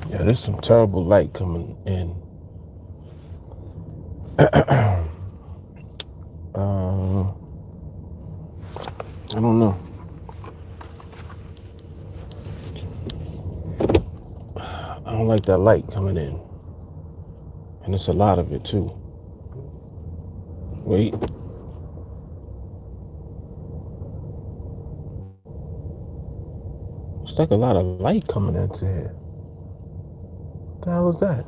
Yeah, there's some terrible light coming in. I don't know. I don't like that light coming in. And it's a lot of it too. Wait. It's like a lot of light coming into here. What the hell is that?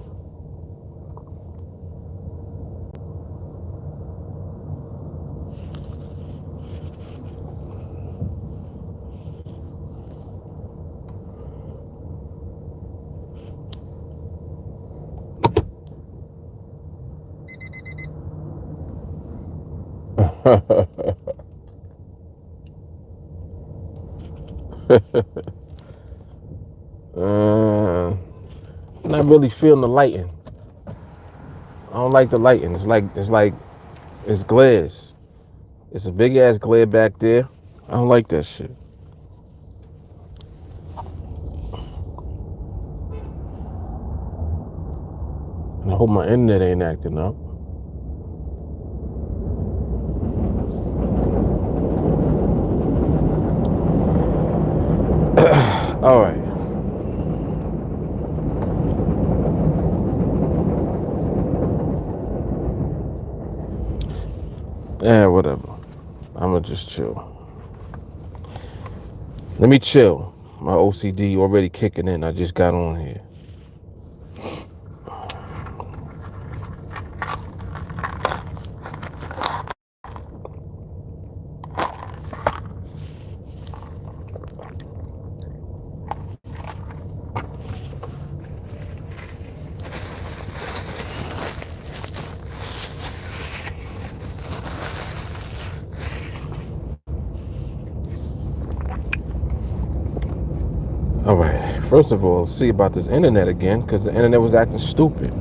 Not really feeling the lighting. I don't like the lighting. It's glares. It's a big ass glare back there. I don't like that shit. And I hope my internet ain't acting up. All right. Yeah, whatever. I'ma just chill. Let me chill. My OCD already kicking in. I just got on here. All right. First of all, see about this internet again, because the internet was acting stupid.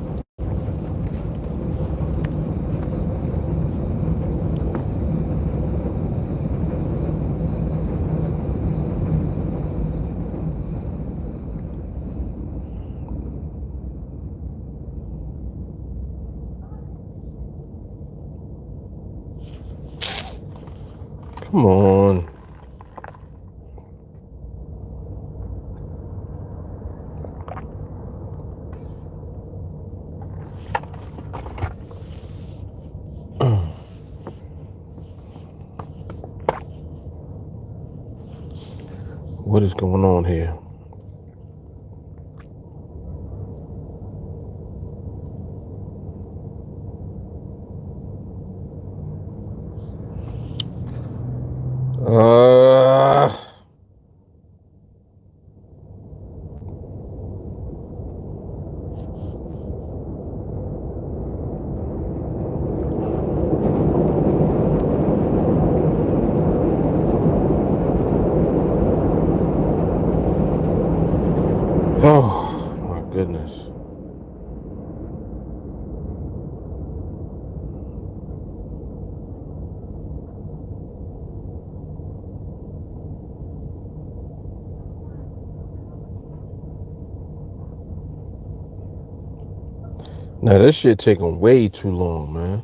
Come on. What is going on here? Oh my goodness. Now this shit taking way too long, man.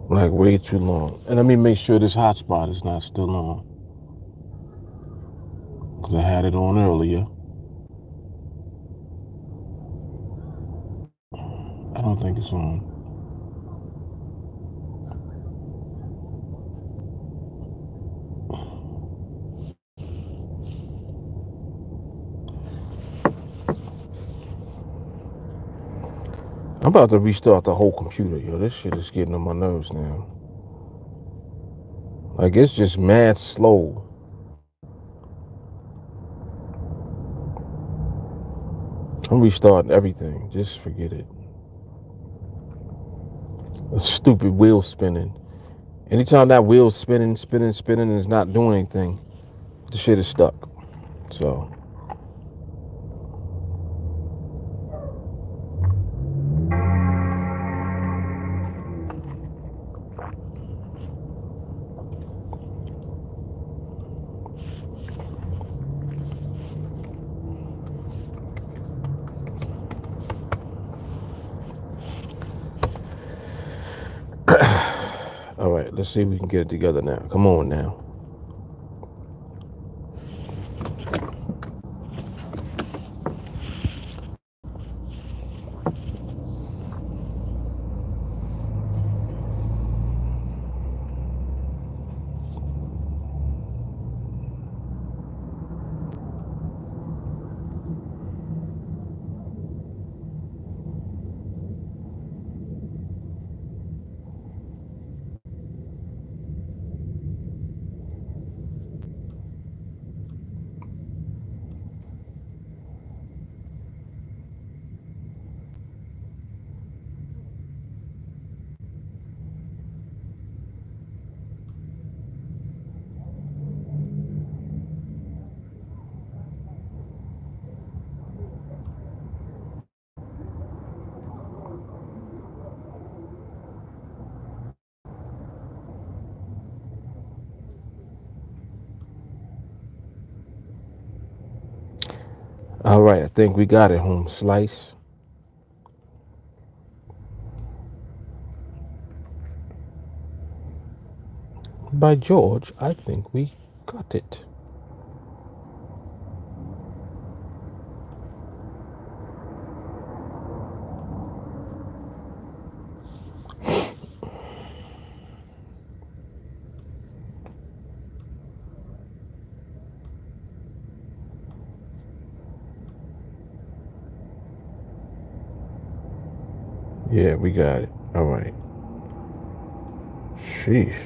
Like way too long. And let me make sure this hotspot is not still on. Because I had it on earlier. I don't think it's on. I'm about to restart the whole computer, yo. This shit is getting on my nerves now. Like, it's just mad slow. I'm restarting everything. Just forget it. A stupid wheel spinning. Anytime that wheel's spinning, and it's not doing anything, the shit is stuck. So, right, let's see if we can get it together now. Come on now. All right, I think we got it, home slice. By George, I think we got it. Yeah, we got it. All right. Sheesh.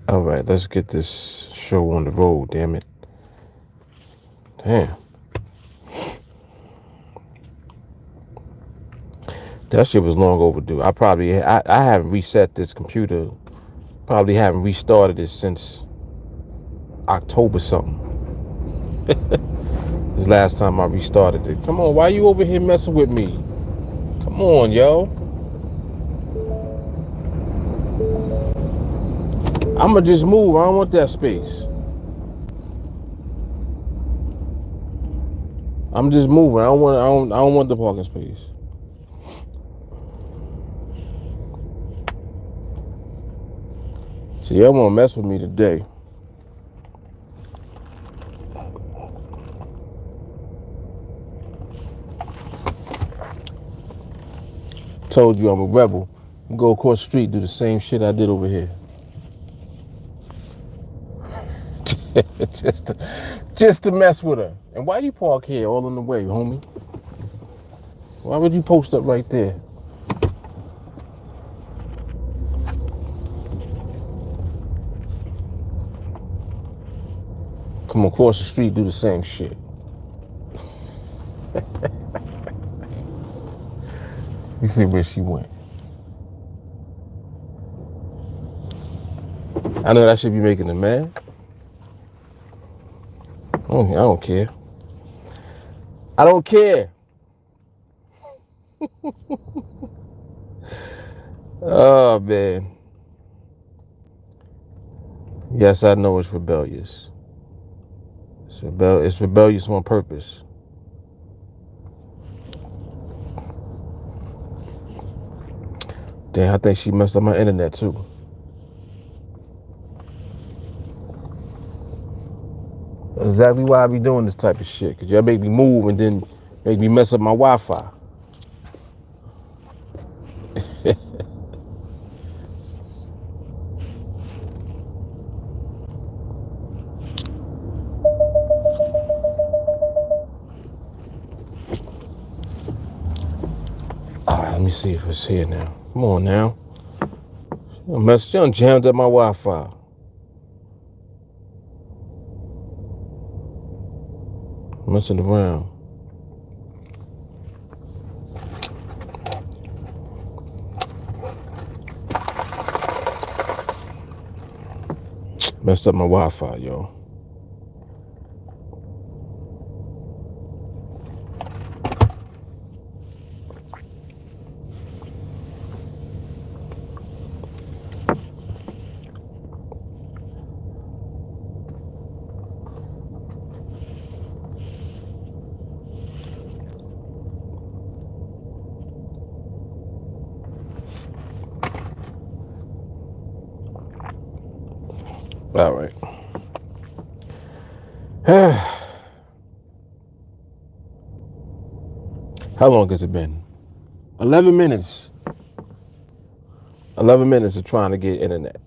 All right, let's get this show on the road, damn it. Damn. That shit was long overdue. I haven't reset this computer. Probably haven't restarted it since October something. This last time I restarted it. Come on, why you over here messing with me? Come on, yo. I'ma just move. I don't want that space. I'm just moving. I don't want the parking space. So y'all wanna mess with me today. Told you I'm a rebel. Go across the street, do the same shit I did over here. just to mess with her. And why you park here all in the way, homie? Why would you post up right there? Come across the street, do the same shit. You see where she went. I know that should be making her mad. I don't care. I don't care. Oh, man. Yes, I know it's rebellious. It's rebellious on purpose. Damn, I think she messed up my internet too. That's exactly why I be doing this type of shit. Cause y'all make me move and then make me mess up my Wi-Fi. Alright, let me see if it's here now. Come on now. She done jammed up my Wi-Fi. Messing around. Messed up my Wi-Fi, yo. All right. How long has it been? 11 minutes. 11 minutes of trying to get internet.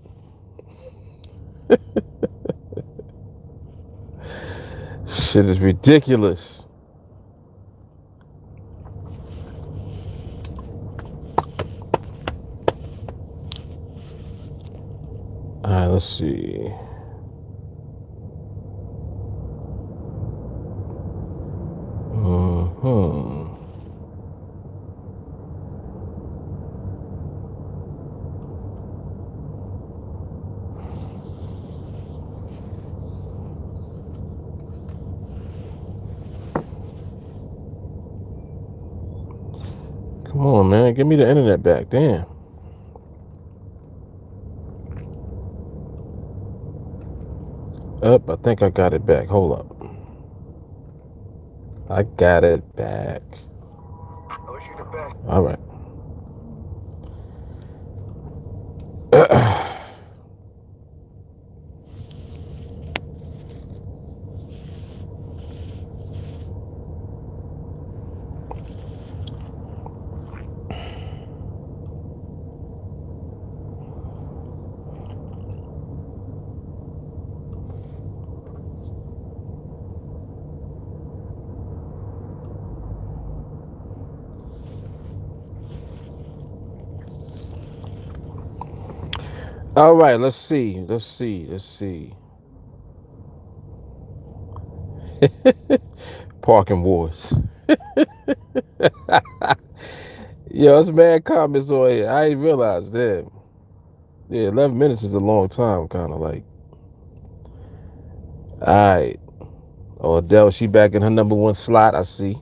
Shit is ridiculous. All right, let's see. Come on, man. Give me the internet back. Damn. Up, I think I got it back. Hold up. I got it back. All right. All right, let's see. Parking wars. Yo, it's mad comments on here. I ain't realized that. Yeah, 11 minutes is a long time, kind of like. All right. Oh, Adele, she back in her #1 slot, I see.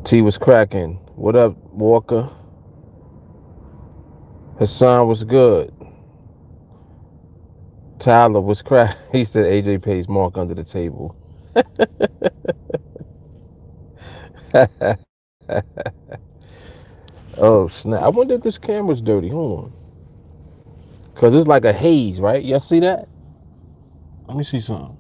T was cracking. What up, Walker? Hassan was good. Tyler was crack. He said AJ pays Mark under the table. Oh, snap. I wonder if this camera's dirty. Hold on. Because it's like a haze, right? Y'all see that? Let me see something.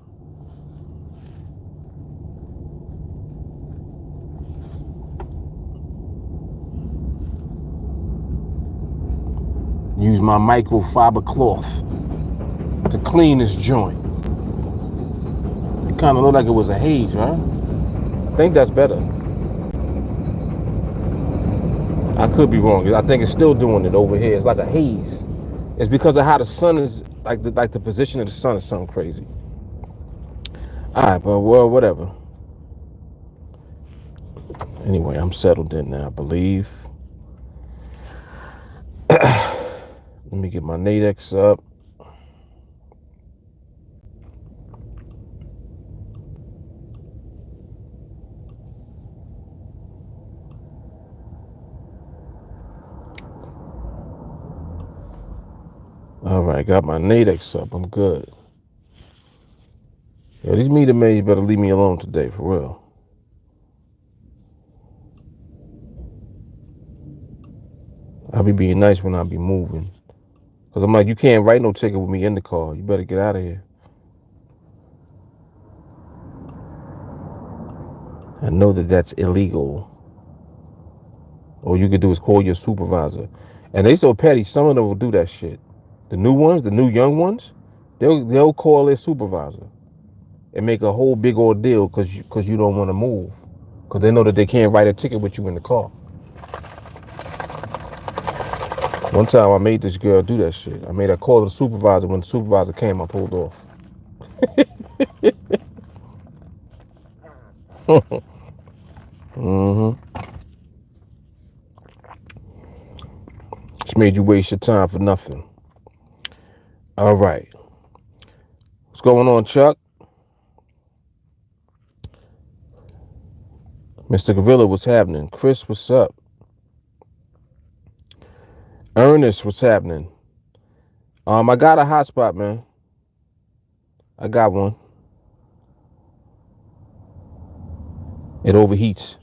Use my microfiber cloth to clean this joint. It kind of looked like it was a haze, right? I think that's better. I could be wrong. I think it's still doing it over here. It's like a haze. It's because of how the sun is, like the position of the sun is something crazy. All right, but well, whatever. Anyway, I'm settled in now, I believe. Let me get my NADEX up. All right, got my NADEX up. I'm good. Yeah, these meter maids better leave me alone today, for real. I'll be being nice when I be moving. Because I'm like, you can't write no ticket with me in the car. You better get out of here. I know that that's illegal. All you could do is call your supervisor. And they so petty, some of them will do that shit. The new ones, the new young ones, they'll call their supervisor and make a whole big ordeal because you don't want to move. Because they know that they can't write a ticket with you in the car. One time I made this girl do that shit. I made her call the supervisor. When the supervisor came, I pulled off. Just made you waste your time for nothing. All right. What's going on, Chuck? Mr. Gorilla, what's happening? Chris, what's up? Ernest, what's happening? I got a hotspot, man. I got one. It overheats.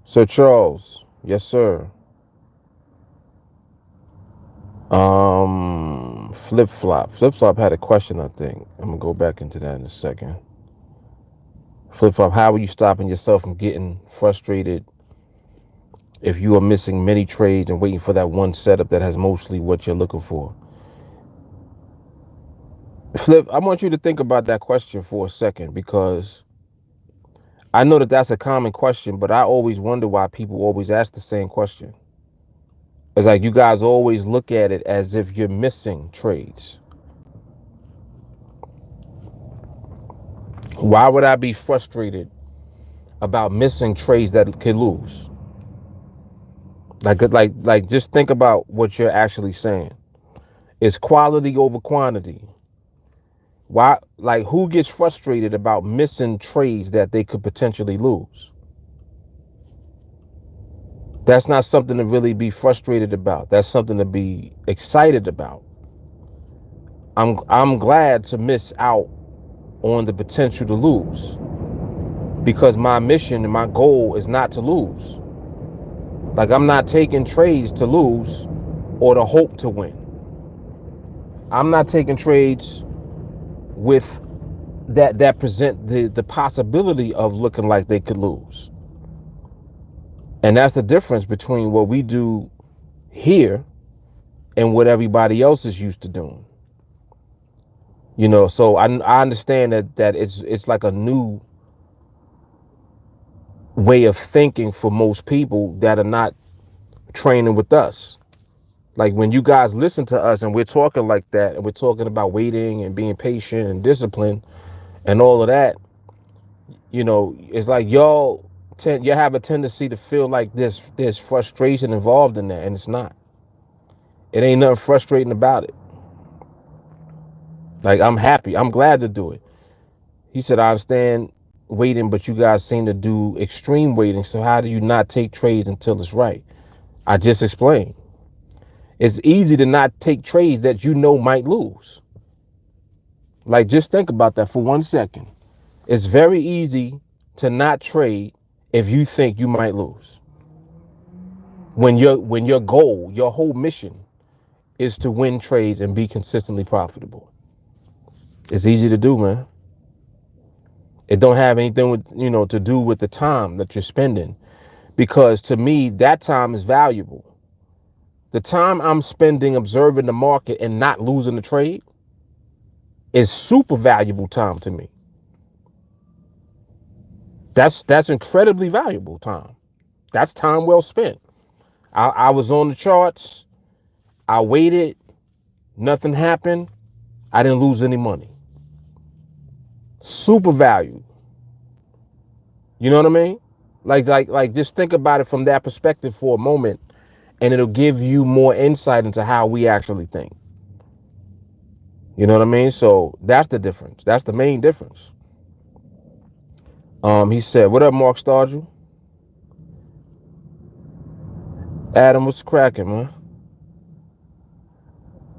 Sir Charles, yes, sir. Flip flop. Flip flop had a question, I think. I'm gonna go back into that in a second. Flip flop, how are you stopping yourself from getting frustrated if you are missing many trades and waiting for that one setup that has mostly what you're looking for? Flip, I want you to think about that question for a second, because I know that that's a common question, but I always wonder why people always ask the same question. It's like you guys always look at it as if you're missing trades. Why would I be frustrated about missing trades that could lose? Like, just think about what you're actually saying. It's quality over quantity. Why, like, who gets frustrated about missing trades that they could potentially lose? That's not something to really be frustrated about. That's something to be excited about. I'm glad to miss out on the potential to lose, because my mission and my goal is not to lose. Like, I'm not taking trades to lose or to hope to win. I'm not taking trades with that present the possibility of looking like they could lose. And that's the difference between what we do here and what everybody else is used to doing. You know, so I understand that it's like a new way of thinking for most people that are not training with us. Like, when you guys listen to us and we're talking like that, and we're talking about waiting and being patient and discipline and all of that, you know, it's like you have a tendency to feel like there's frustration involved in that, and it's not. It ain't nothing frustrating about it. Like, I'm happy. I'm glad to do it. He said, I understand waiting, but you guys seem to do extreme waiting. So how do you not take trades until it's right? I just explained. It's easy to not take trades that you know might lose. Like, just think about that for 1 second. It's very easy to not trade if you think you might lose. When your goal, your whole mission is to win trades and be consistently profitable. It's easy to do, man. It don't have anything with, to do with the time that you're spending, because to me, that time is valuable. The time I'm spending observing the market and not losing the trade is super valuable time to me. That's incredibly valuable time. That's time well spent. I was on the charts. I waited. Nothing happened. I didn't lose any money. Super value. You know what I mean? Like, just think about it from that perspective for a moment, and it'll give you more insight into how we actually think. You know what I mean? So that's the difference. That's the main difference. He said, "What up, Mark Stargell? Adam, what's cracking, man?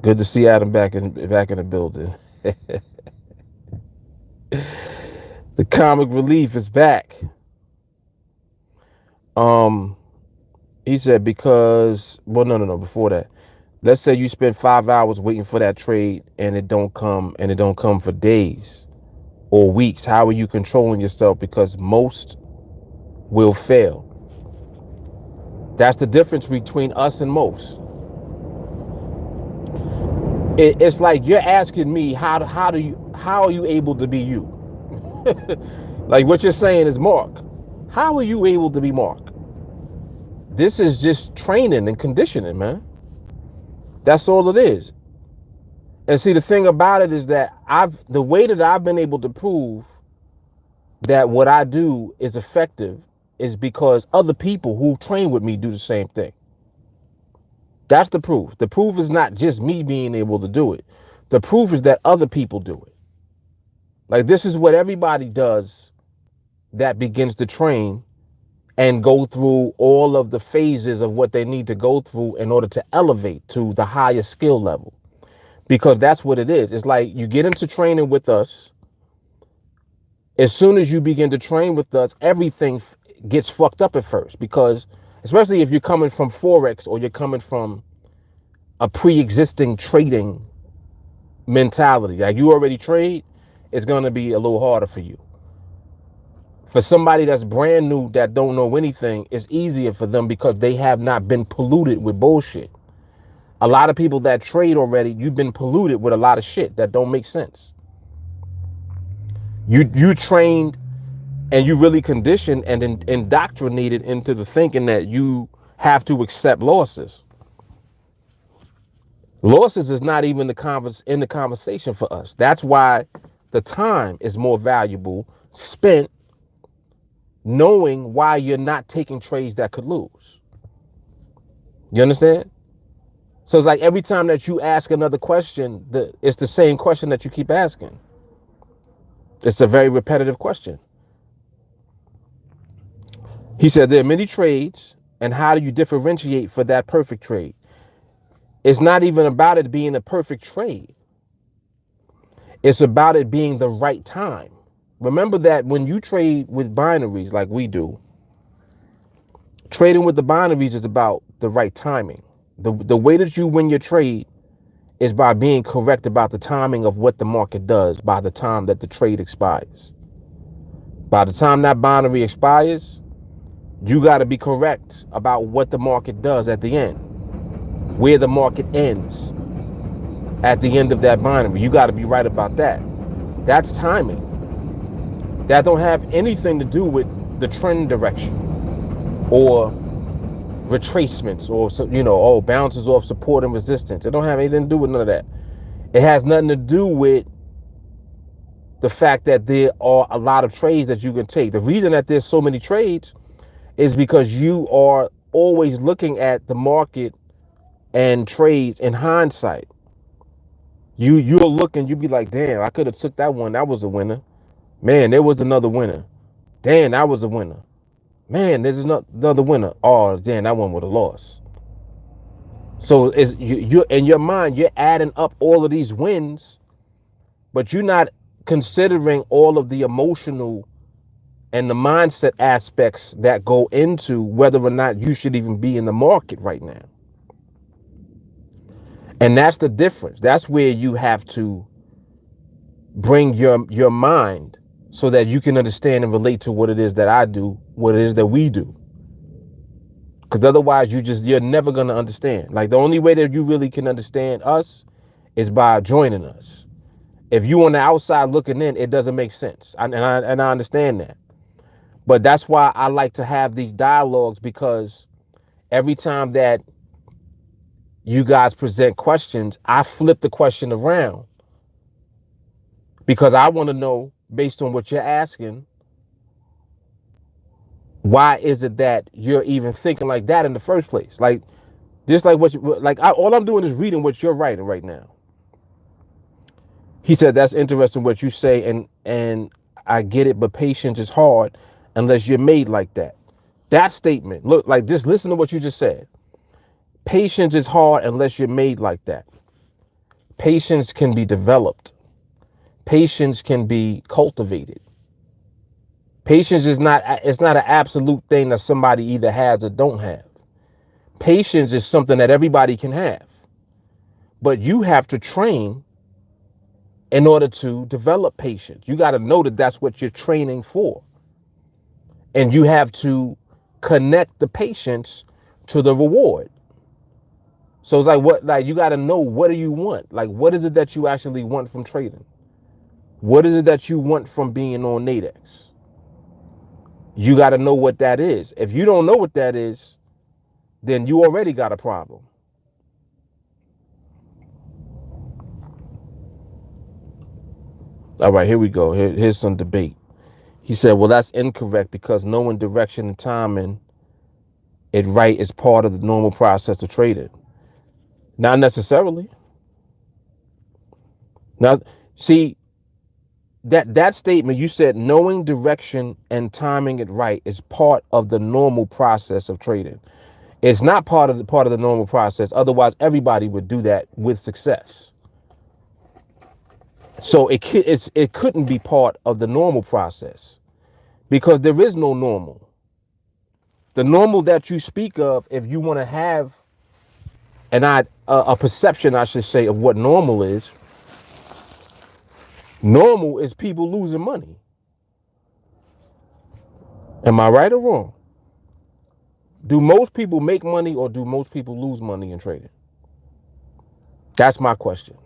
Good to see Adam back in the building. The comic relief is back." He said, because, well, no, before that, let's say you spend 5 hours waiting for that trade and it don't come for days or weeks. How are you controlling yourself? Because most will fail. That's the difference between us and most. It's like you're asking me, how are you able to be you? Like, what you're saying is, Mark, how are you able to be Mark? This is just training and conditioning, man. That's all it is. And see, the thing about it is that the way that I've been able to prove that what I do is effective is because other people who train with me do the same thing. That's the proof. The proof is not just me being able to do it. The proof is that other people do it. Like, this is what everybody does that begins to train and go through all of the phases of what they need to go through in order to elevate to the higher skill level. Because that's what it is. It's like you get into training with us. As soon as you begin to train with us, everything gets fucked up at first. Because especially if you're coming from Forex or you're coming from a pre-existing trading mentality, like you already trade, it's going to be a little harder for you. For somebody that's brand new that don't know anything, it's easier for them because they have not been polluted with bullshit. A lot of people that trade already, you've been polluted with a lot of shit that don't make sense. You trained and you really conditioned and indoctrinated into the thinking that you have to accept losses. Losses is not even in the conversation for us. That's why the time is more valuable spent knowing why you're not taking trades that could lose. You understand? So it's like every time that you ask another question, it's the same question that you keep asking. It's a very repetitive question. He said there are many trades, and how do you differentiate for that perfect trade? It's not even about it being a perfect trade. It's about it being the right time. Remember that when you trade with binaries like we do, trading with the binaries is about the right timing. The way that you win your trade is by being correct about the timing of what the market does by the time that the trade expires. By the time that binary expires, you got to be correct about what the market does at the end, where the market ends at the end of that binary. You got to be right about that. That's timing. That don't have anything to do with the trend direction or retracements or bounces off support and resistance. It don't have anything to do with none of that. It has nothing to do with the fact that there are a lot of trades that you can take. The reason that there's so many trades is because you are always looking at the market and trades in hindsight. You're looking, you be like, damn, I could have took that one. That was a winner. Man, there was another winner. Damn, that was a winner. Man, there's another winner. Oh, damn, that one would have lost. So it's you're in your mind, you're adding up all of these wins, but you're not considering all of the emotional and the mindset aspects that go into whether or not you should even be in the market right now. And that's the difference. That's where you have to bring your mind so that you can understand and relate to what it is that I do, what it is that we do. Because otherwise you're never going to understand. Like, the only way that you really can understand us is by joining us. If you on the outside looking in, it doesn't make sense. And I understand that. But that's why I like to have these dialogues, because every time that you guys present questions, I flip the question around, because I want to know, based on what you're asking, why is it that you're even thinking like that in the first place? Like, just like all I'm doing is reading what you're writing right now. He said, that's interesting what you say, and I get it, but patience is hard unless you're made like that. That statement, look, like, just listen to what you just said. Patience is hard unless you're made like that. Patience can be developed. Patience can be cultivated. Patience is not an absolute thing that somebody either has or don't have. Patience is something that everybody can have. But you have to train in order to develop patience. You got to know that that's what you're training for. And you have to connect the patience to the reward. So it's like you got to know, what do you want? Like, what is it that you actually want from trading? What is it that you want from being on NADEX? You got to know what that is. If you don't know what that is, then you already got a problem. All right, here we go. Here's some debate. He said, well, that's incorrect, because knowing direction and timing it right is part of the normal process of trading. Not necessarily. Now, see, that statement you said, knowing direction and timing it right is part of the normal process of trading. It's not part of the normal process. Otherwise, everybody would do that with success. So it couldn't be part of the normal process because there is no normal. The normal that you speak of, if you want to have a perception, I should say, of what normal is people losing money. Am I right or wrong? Do most people make money or do most people lose money in trading? That's my question.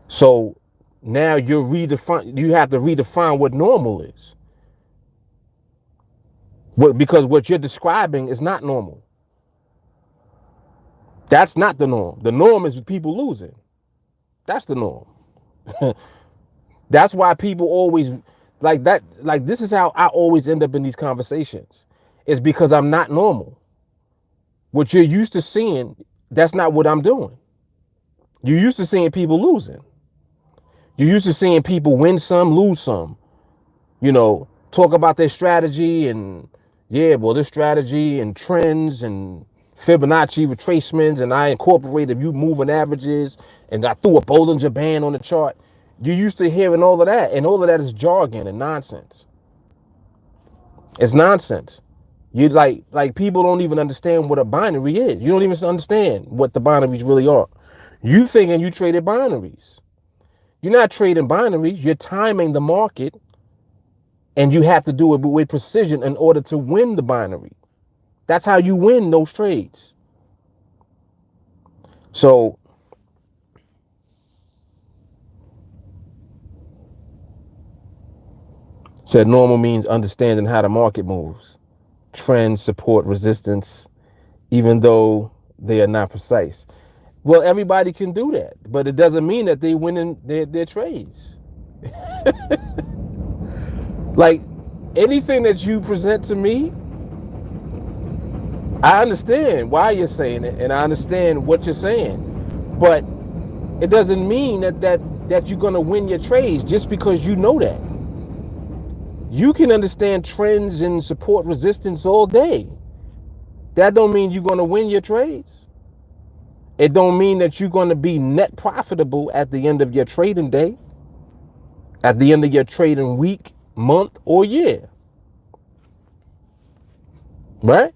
So now you have to redefine what normal is. Because what you're describing is not normal. That's not the norm. The norm is people losing. That's the norm. That's why people always like that. Like, this is how I always end up in these conversations. It's because I'm not normal. What you're used to seeing, that's not what I'm doing. You're used to seeing people losing. You're used to seeing people win some, lose some. Talk about their strategy and this strategy and trends and Fibonacci retracements, and I incorporated you moving averages, and I threw a Bollinger Band on the chart. You're used to hearing all of that, and all of that is jargon and nonsense. It's nonsense. You like people don't even understand what a binary is. You don't even understand what the binaries really are. You thinking you traded binaries. You're not trading binaries. You're timing the market, and you have to do it with precision in order to win the binary. That's how you win those trades. So said normal means understanding how the market moves, trends, support, resistance, even though they are not precise. Well, everybody can do that, but it doesn't mean that they win in their trades. Like, anything that you present to me, I understand why you're saying it, and I understand what you're saying, but it doesn't mean that you're gonna win your trades just because you know that. You can understand trends and support resistance all day. That don't mean you're gonna win your trades. It don't mean that you're gonna be net profitable at the end of your trading day, at the end of your trading week, month, or year. Right?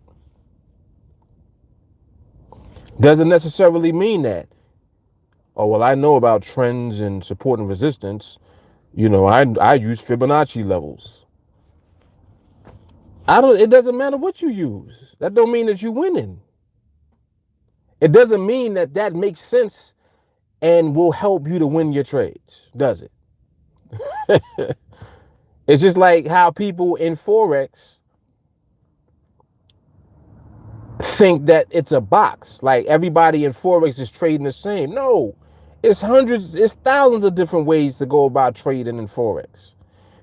Doesn't necessarily mean that. Oh, well, I know about trends and support and resistance. I use Fibonacci levels. It doesn't matter what you use. That don't mean that you're winning. It doesn't mean that makes sense and will help you to win your trades, does it? It's just like how people in Forex think that it's a box. Like, everybody in Forex is trading the same. No, it's thousands of different ways to go about trading in Forex.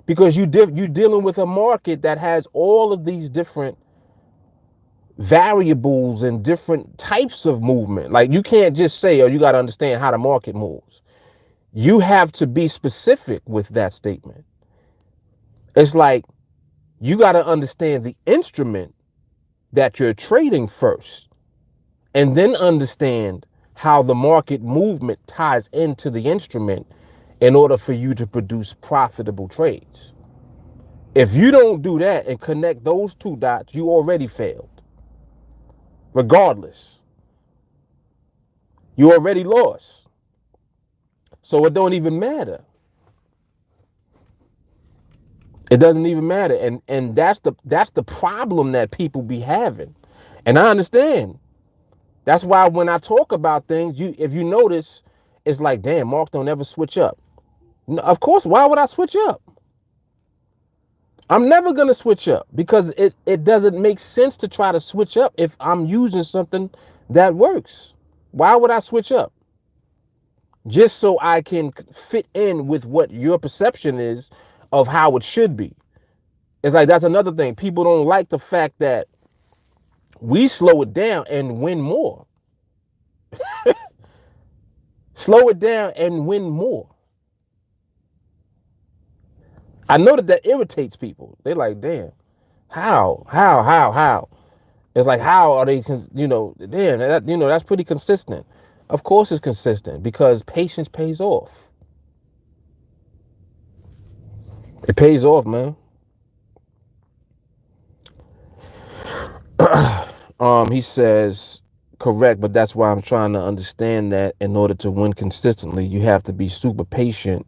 Because you're dealing with a market that has all of these different variables and different types of movement. Like, you can't just say, you got to understand how the market moves. You have to be specific with that statement. It's like, you got to understand the instrument that you're trading first, and then understand how the market movement ties into the instrument in order for you to produce profitable trades. If you don't do that and connect those two dots, you already failed. Regardless, you already lost. So it don't even matter. It doesn't even matter. And that's the problem that people be having. And I understand. That's why when I talk about things, if you notice, it's like, damn, Mark don't ever switch up. No, of course, why would I switch up? I'm never going to switch up because it doesn't make sense to try to switch up if I'm using something that works. Why would I switch up? Just so I can fit in with what your perception is of how it should be. It's like, that's another thing. People don't like the fact that we slow it down and win more. Slow it down and win more. I know that irritates people. They like, damn, how? It's like, how are they, damn, that's pretty consistent. Of course it's consistent because patience pays off. It pays off, man. He says, correct, but that's why I'm trying to understand that in order to win consistently, you have to be super patient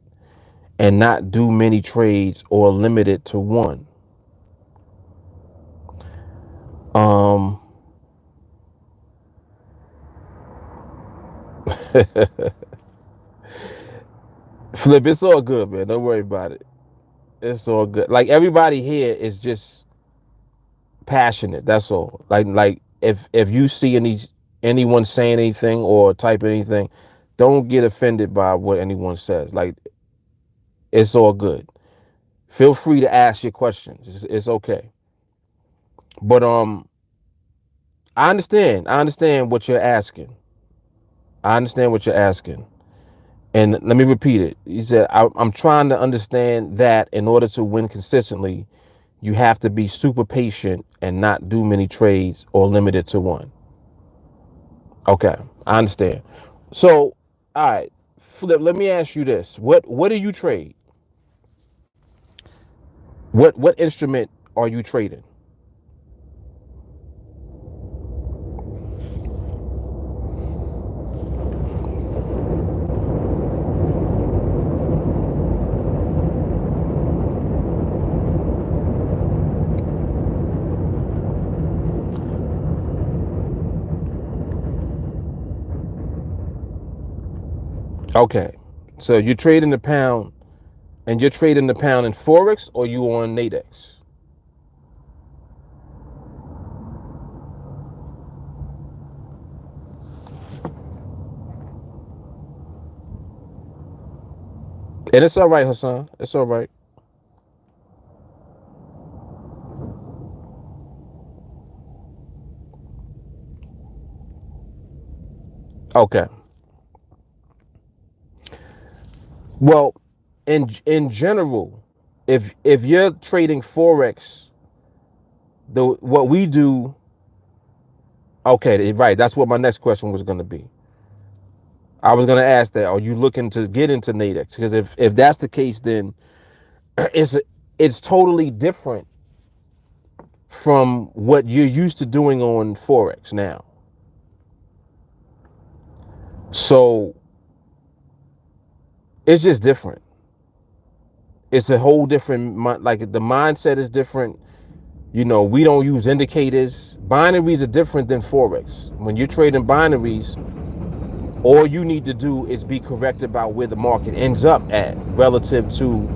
and not do many trades or limit it to one. Flip, it's all good, man. Don't worry about it. It's all good. Like, everybody here is just passionate. That's all. Like if you see anyone saying anything or type anything, don't get offended by what anyone says. Like, it's all good. Feel free to ask your questions. It's okay. But I understand. I understand what you're asking. I understand what you're asking. And let me repeat it. He said, I'm trying to understand that in order to win consistently, you have to be super patient and not do many trades or limit it to one. Okay, I understand. So, all right, Flip, let me ask you this. What do you trade? What instrument are you trading? Okay. So you're trading the pound, and you're trading the pound in Forex, or you on NADEX? And it's all right, Hassan. It's all right. Okay. Well, in general, if you're trading Forex, what we do, okay, right. That's what my next question was going to be. I was going to ask that. Are you looking to get into NADEX? Because if that's the case, then it's it's totally different from what you're used to doing on Forex now. So it's just different. It's a whole different, like, the mindset is different. We don't use indicators. Binaries are different than Forex. When you're trading binaries, all you need to do is be correct about where the market ends up at relative to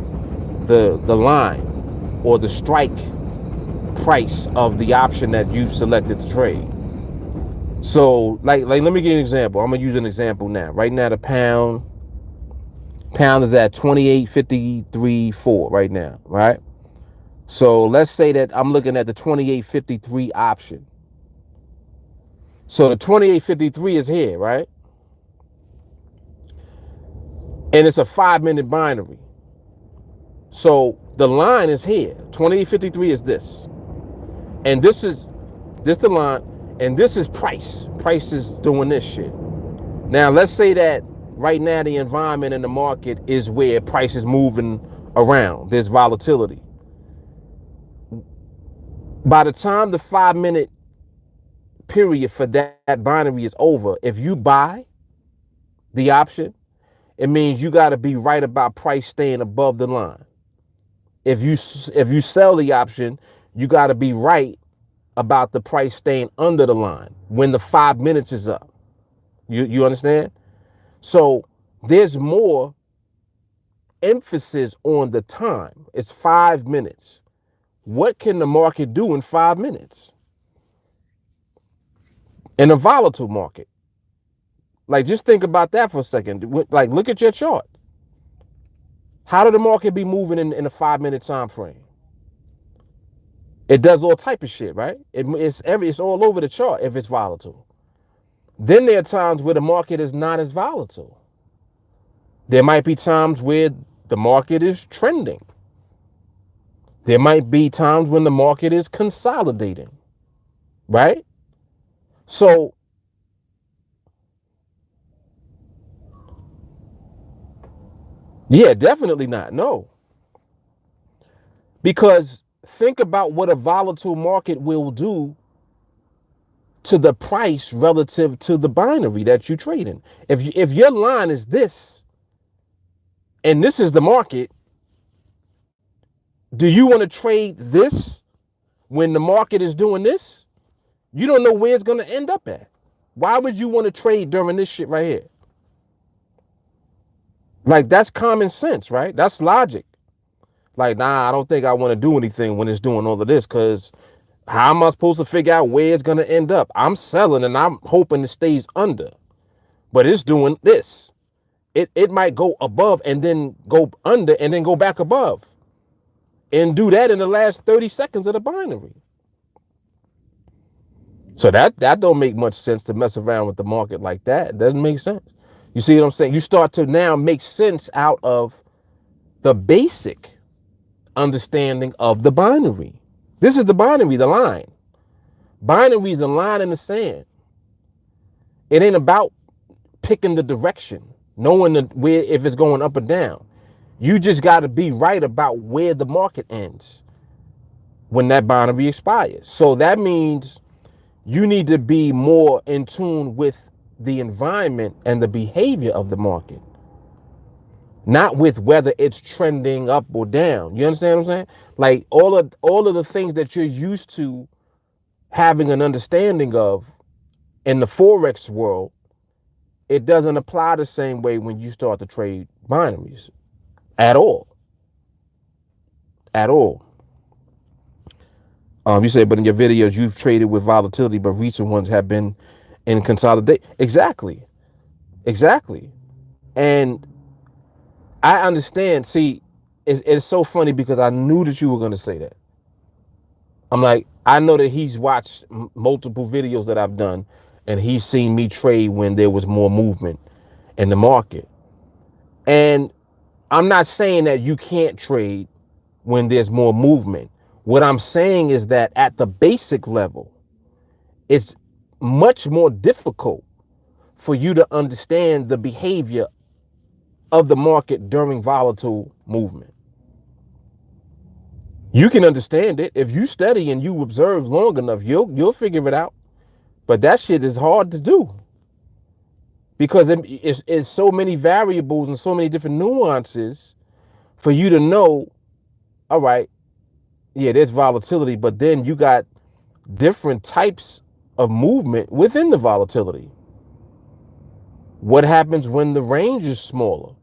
the line or the strike price of the option that you've selected to trade. So, like let me give you an example. I'm gonna use an example now. Right now, the pound is at 28.53.4 right now, right? So let's say that I'm looking at the 28.53 option. So the 28.53 is here, right? And it's a 5-minute binary. So the line is here. 28.53 is this. And this the line, and this is price. Price is doing this shit. Now let's say that right now the environment in the market is where price is moving around. There's volatility. By the time the 5-minute period for that binary is over, if you buy the option, it means you got to be right about price staying above the line. If you sell the option, you got to be right about the price staying under the line when the 5 minutes is up. You understand? So there's more emphasis on the time. It's 5 minutes. What can the market do in 5 minutes? In a volatile market. Like, just think about that for a second. Like, look at your chart. How did the market be moving in a 5-minute time frame? It does all type of shit, right? It's all over the chart if it's volatile. Then there are times where the market is not as volatile. There might be times where the market is trending. There might be times when the market is consolidating, right? So, yeah, definitely not. No. Because think about what a volatile market will do to the price relative to the binary that you trade in. If your line is this and this is the market, do you want to trade this when the market is doing this? You don't know where it's going to end up at. Why would you want to trade during this shit right here? Like, that's common sense, right? That's logic. Like, nah, I don't think I want to do anything when it's doing all of this, because how am I supposed to figure out where it's going to end up? I'm selling and I'm hoping it stays under, but it's doing this. It might go above and then go under and then go back above and do that in the last 30 seconds of the binary. So that don't make much sense to mess around with the market like that. It doesn't make sense. You see what I'm saying? You start to now make sense out of the basic understanding of the binary. This is the binary, the line. Binary is a line in the sand. It ain't about picking the direction, knowing where, if it's going up or down. You just got to be right about where the market ends when that binary expires. So that means you need to be more in tune with the environment and the behavior of the market, not with whether it's trending up or down. You understand what I'm saying? Like all of the things that you're used to having an understanding of in the Forex world, it doesn't apply the same way when you start to trade binaries at all. At all. You say, but in your videos, you've traded with volatility, but recent ones have been in consolidation. Exactly. Exactly. And I understand. See, it's so funny because I knew that you were going to say that. I'm like, I know that he's watched multiple videos that I've done, and he's seen me trade when there was more movement in the market. And I'm not saying that you can't trade when there's more movement. What I'm saying is that at the basic level, it's much more difficult for you to understand the behavior of the market during volatile movement. You can understand it if you study and you observe long enough. You'll figure it out. But that shit is hard to do because it's so many variables and so many different nuances for you to know. All right, yeah, there's volatility, but then you got different types of movement within the volatility. What happens when the range is smaller?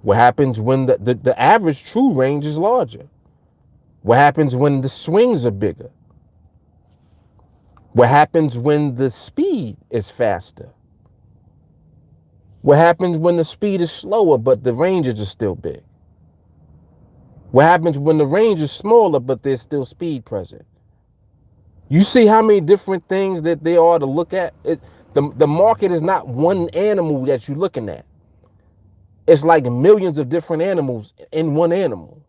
What happens when the average true range is larger? What happens when the swings are bigger? What happens when the speed is faster? What happens when the speed is slower but the ranges are still big? What happens when the range is smaller but there's still speed present? You see how many different things that there are to look at? The market is not one animal that you're looking at. It's like millions of different animals in one animal.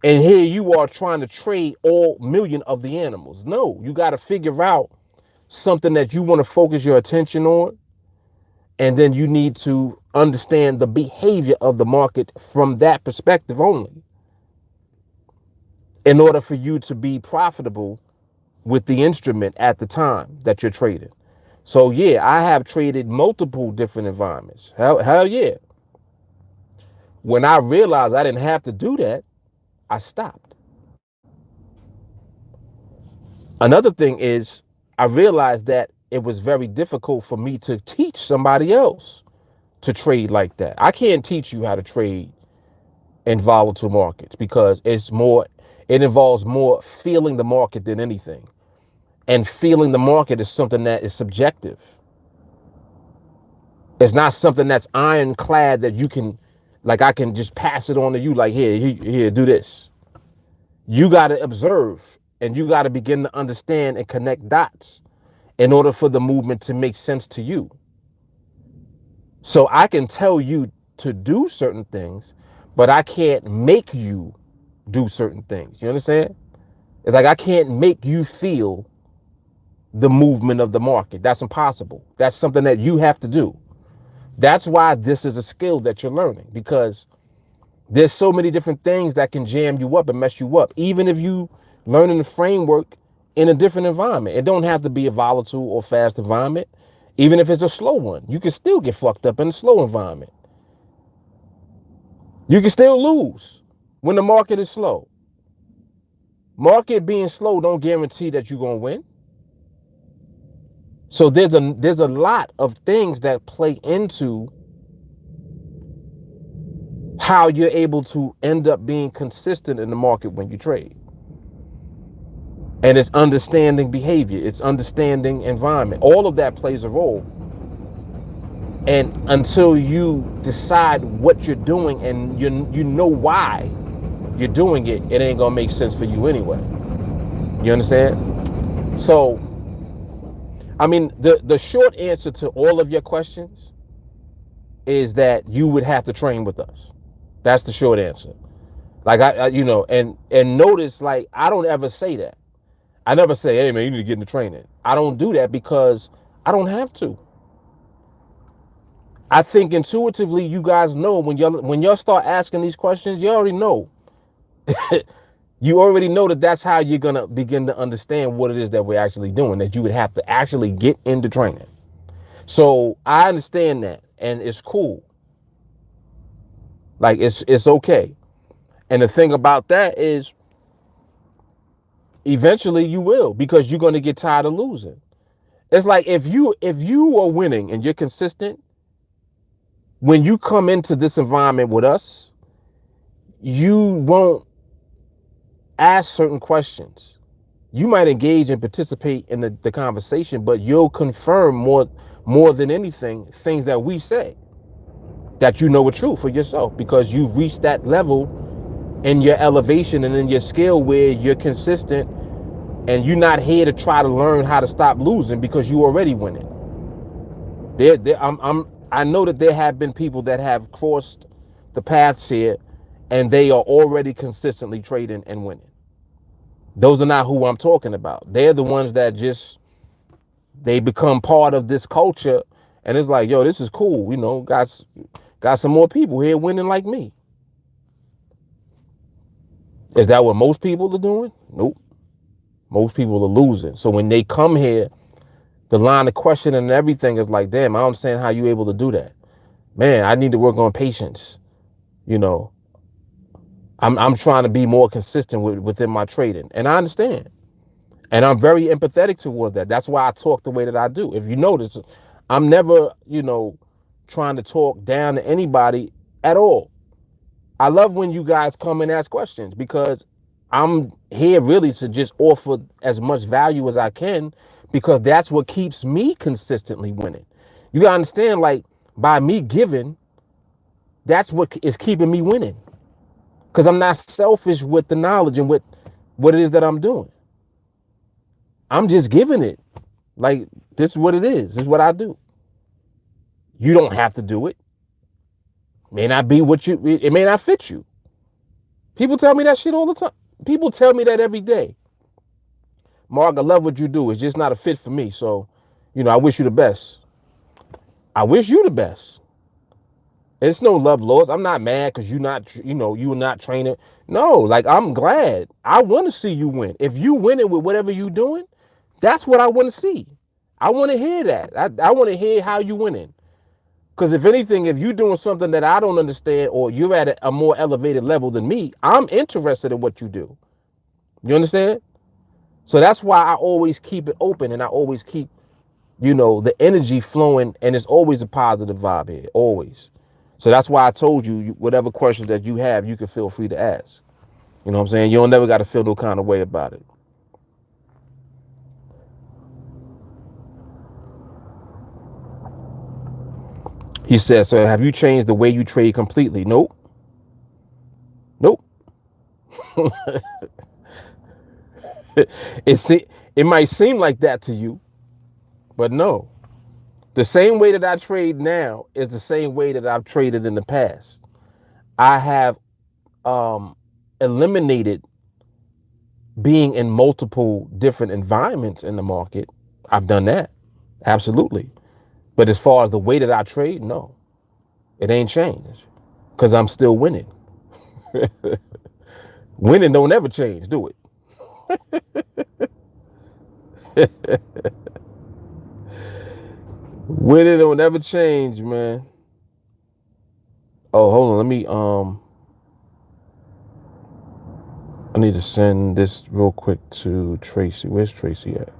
And here you are trying to trade all million of the animals. No, you got to figure out something that you want to focus your attention on. And then you need to understand the behavior of the market from that perspective only, in order for you to be profitable with the instrument at the time that you're trading. So yeah, I have traded multiple different environments. Hell yeah. When I realized I didn't have to do that, I stopped. Another thing is I realized that it was very difficult for me to teach somebody else to trade like that. I can't teach you how to trade in volatile markets because it involves more feeling the market than anything. And feeling the market is something that is subjective. It's not something that's ironclad that you can, like, I can just pass it on to you, like, here, do this. You got to observe and you got to begin to understand and connect dots in order for the movement to make sense to you. So I can tell you to do certain things, but I can't make you do certain things. You understand? It's like I can't make you feel the movement of the market. That's impossible. That's something that you have to do. That's why this is a skill that you're learning, because there's so many different things that can jam you up and mess you up. Even if you learn in the framework in a different environment, it don't have to be a volatile or fast environment. Even if it's a slow one, you can still get fucked up in a slow environment. You can still lose when the market is slow. Market being slow don't guarantee that you're gonna win. So there's a lot of things that play into how you're able to end up being consistent in the market when you trade. And it's understanding behavior, it's understanding environment. All of that plays a role. And until you decide what you're doing and you know why you're doing it, it ain't gonna make sense for you anyway. You understand? So, I mean, the short answer to all of your questions is that you would have to train with us. That's the short answer. Like I and notice, like, I don't ever say that. I never say, hey man, you need to get into training. I don't do that because I don't have to. I think intuitively you guys know when y'all start asking these questions, you already know. You already know that that's how you're gonna begin to understand what it is that we're actually doing, that you would have to actually get into training. So I understand that, and it's cool. Like it's okay. And the thing about that is eventually you will, because you're gonna get tired of losing. It's like if you are winning and you're consistent, when you come into this environment with us, you won't ask certain questions. You might engage and participate in the conversation, but you'll confirm more than anything things that we say that you know are true for yourself, because you've reached that level in your elevation and in your skill where you're consistent, and you're not here to try to learn how to stop losing because you already winning. I know that there have been people that have crossed the paths here and they are already consistently trading and winning. Those are not who I'm talking about. They're the ones that they become part of this culture, and it's like, yo, this is cool. Got some more people here winning like me. Is that what most people are doing? Nope. Most people are losing. So when they come here, the line of questioning and everything is like, damn, I don't understand how you able to do that. Man, I need to work on patience. I'm trying to be more consistent within my trading. And I understand. And I'm very empathetic towards that. That's why I talk the way that I do. If you notice, I'm never, trying to talk down to anybody at all. I love when you guys come and ask questions, because I'm here really to just offer as much value as I can, because that's what keeps me consistently winning. You gotta understand, like, by me giving, that's what is keeping me winning. Because I'm not selfish with the knowledge and with what it is that I'm doing. I'm just giving it. Like, this is what it is. This is what I do. You don't have to do it. May not be it may not fit you. People tell me that shit all the time. People tell me that every day. Mark, I love what you do. It's just not a fit for me. So, I wish you the best. I wish you the best. It's no love lost. I'm not mad because you're not training. No, like, I'm glad. I want to see you win. If you winning with whatever you're doing, that's what I want to see. I want to hear that. I want to hear how you winning. Because if anything, if you're doing something that I don't understand, or you're at a more elevated level than me, I'm interested in what you do. You understand? So that's why I always keep it open, and I always keep, the energy flowing, and it's always a positive vibe here, always. So that's why I told you, whatever questions that you have, you can feel free to ask. You know what I'm saying? You don't never got to feel no kind of way about it. He says, so have you changed the way you trade completely? Nope. Nope. It might seem like that to you, But no, the same way that I trade now is the same way that I've traded in the past. I have eliminated being in multiple different environments in the market. I've done that. Absolutely. But as far as the way that I trade, no, it ain't changed because I'm still winning. Winning don't ever change, do it? Winning don't ever change, man. Oh, hold on. Let me I need to send this real quick to Tracy. Where's Tracy at?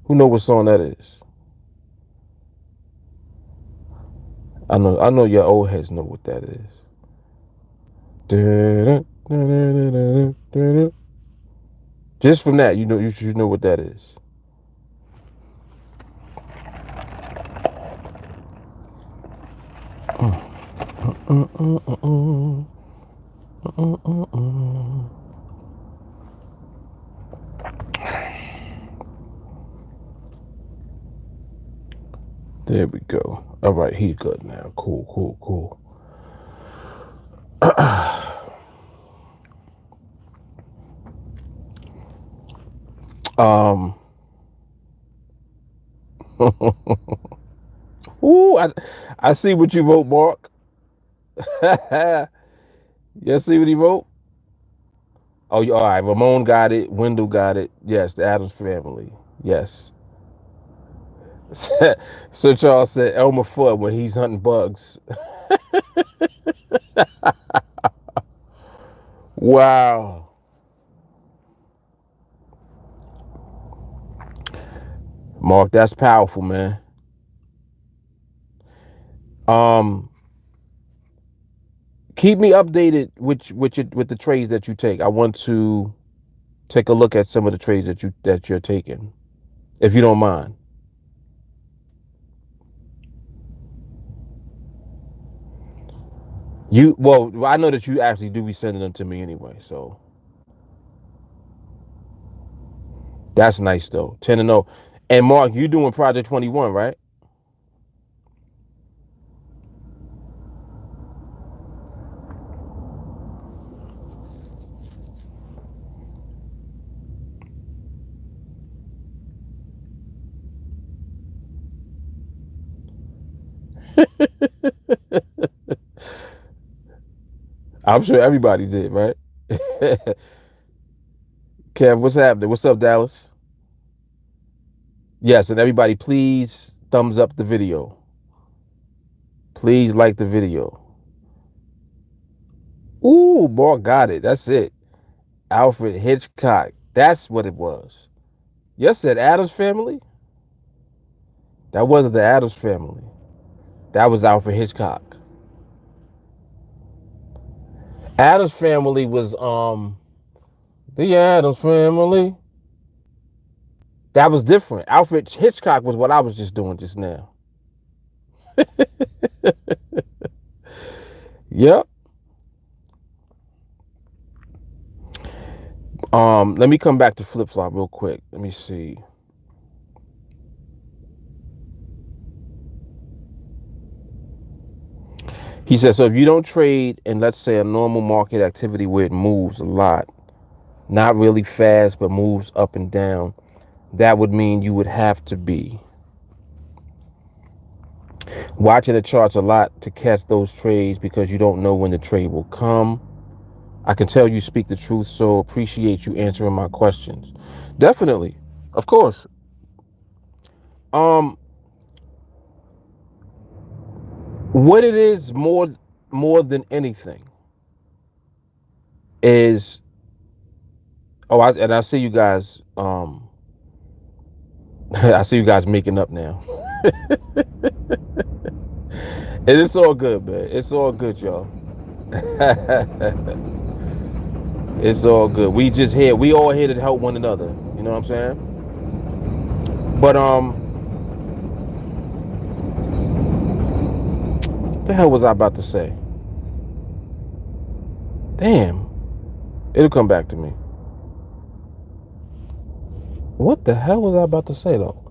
Who know what song that is? I know your old heads know what that is. Just from that, you should know what that is. There we go. All right, he's good now. Cool. Ooh, I see what you wrote, Mark. You see what he wrote? Oh, all right. Ramon got it. Wendell got it. Yes, the Adams family. Yes. So Charles said Elmer Fudd when he's hunting bugs. Wow. Mark, that's powerful, man. Keep me updated with the trades that you take. I want to take a look at some of the trades that you're taking, if you don't mind. Well, I know that you actually do be sending them to me anyway, so that's nice though. 10-0. And Mark, you doing Project 21, right? I'm sure everybody did, right? Kev, what's happening? What's up, Dallas? Yes, and everybody, please thumbs up the video. Please like the video. Ooh, Mark got it. That's it. Alfred Hitchcock. That's what it was. You said Adams family? That wasn't the Adams family. That was Alfred Hitchcock. Adams family was the Adams family. That was different. Alfred Hitchcock was what I was just doing just now. Yep. Let me come back to flip flop real quick. Let me see. He says, so if you don't trade in, let's say, a normal market activity where it moves a lot, not really fast, but moves up and down, that would mean you would have to be watching the charts a lot to catch those trades because you don't know when the trade will come. I can tell you speak the truth, so appreciate you answering my questions. Definitely. Of course. What it is more than anything is, I see you guys I see you guys making up now. It is all good, man. It's all good, y'all. It's all good. We just here. We all here to help one another. You know what I'm saying? But what the hell was I about to say? Damn. It'll come back to me. What the hell was I about to say though?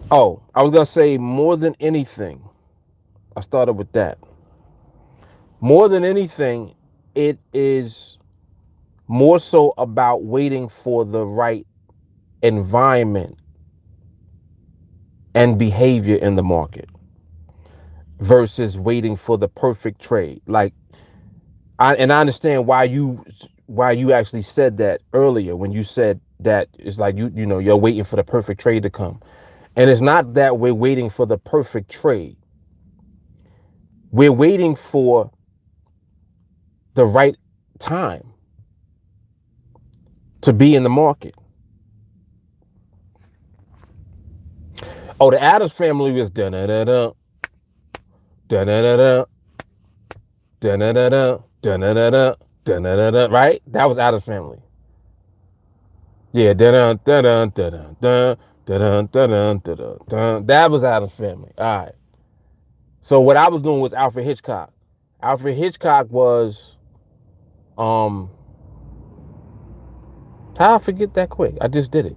Oh, I was gonna say more than anything. I started with that. More than anything, it is more so about waiting for the right environment and behavior in the market versus waiting for the perfect trade. Like I understand why you actually said that earlier when you said that it's like you know you're waiting for the perfect trade to come. And it's not that we're waiting for the perfect trade. We're waiting for the right time to be in the market. Oh, the Addams family was da da da da da da da da da da da da da da da, right? That was Addams family. Yeah, da da da da da da da da da da. That was Addams family. All right. So what I was doing was Alfred Hitchcock. Alfred Hitchcock was how I forget that quick? I just did it.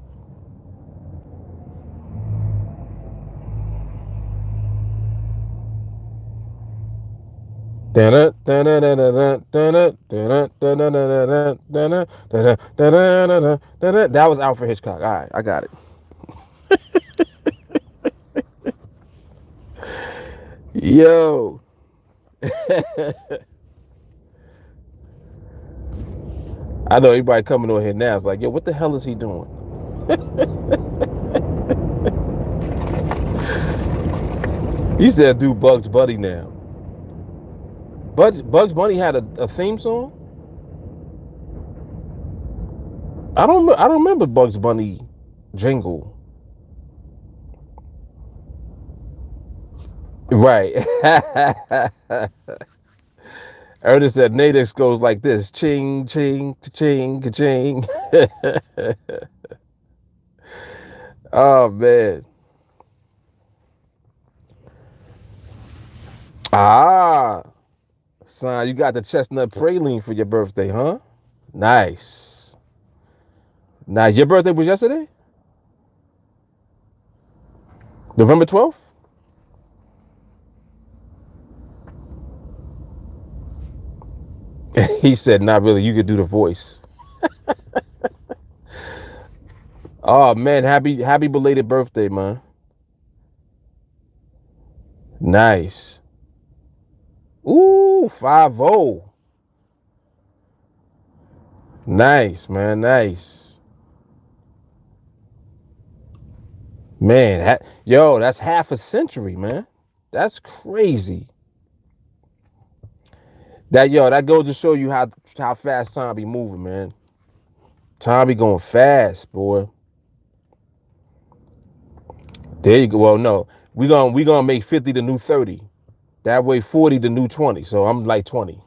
That was Alfred Hitchcock. All right, I got it. Yo. I know everybody coming on here now is like, yo, what the hell is he doing? He said do Bugs Bunny now. Bugs Bunny had a theme song? I don't remember Bugs Bunny jingle. Right. Ernest said NADEX goes like this. Ching, ching, ching, ching. Oh, man. Ah. Son, you got the chestnut praline for your birthday, huh? Nice. Nice. Your birthday was yesterday? November 12th? He said, not really. You could do the voice. Oh, man. Happy belated birthday, man. Nice. Ooh, 5-0. Nice, man. Nice. Man, yo, that's half a century, man. That's crazy. That goes to show you how fast time be moving, man. Time be going fast, boy. There you go. Well, no, we gonna make 50 the new 30. That way, 40 the new 20. So I'm like 20.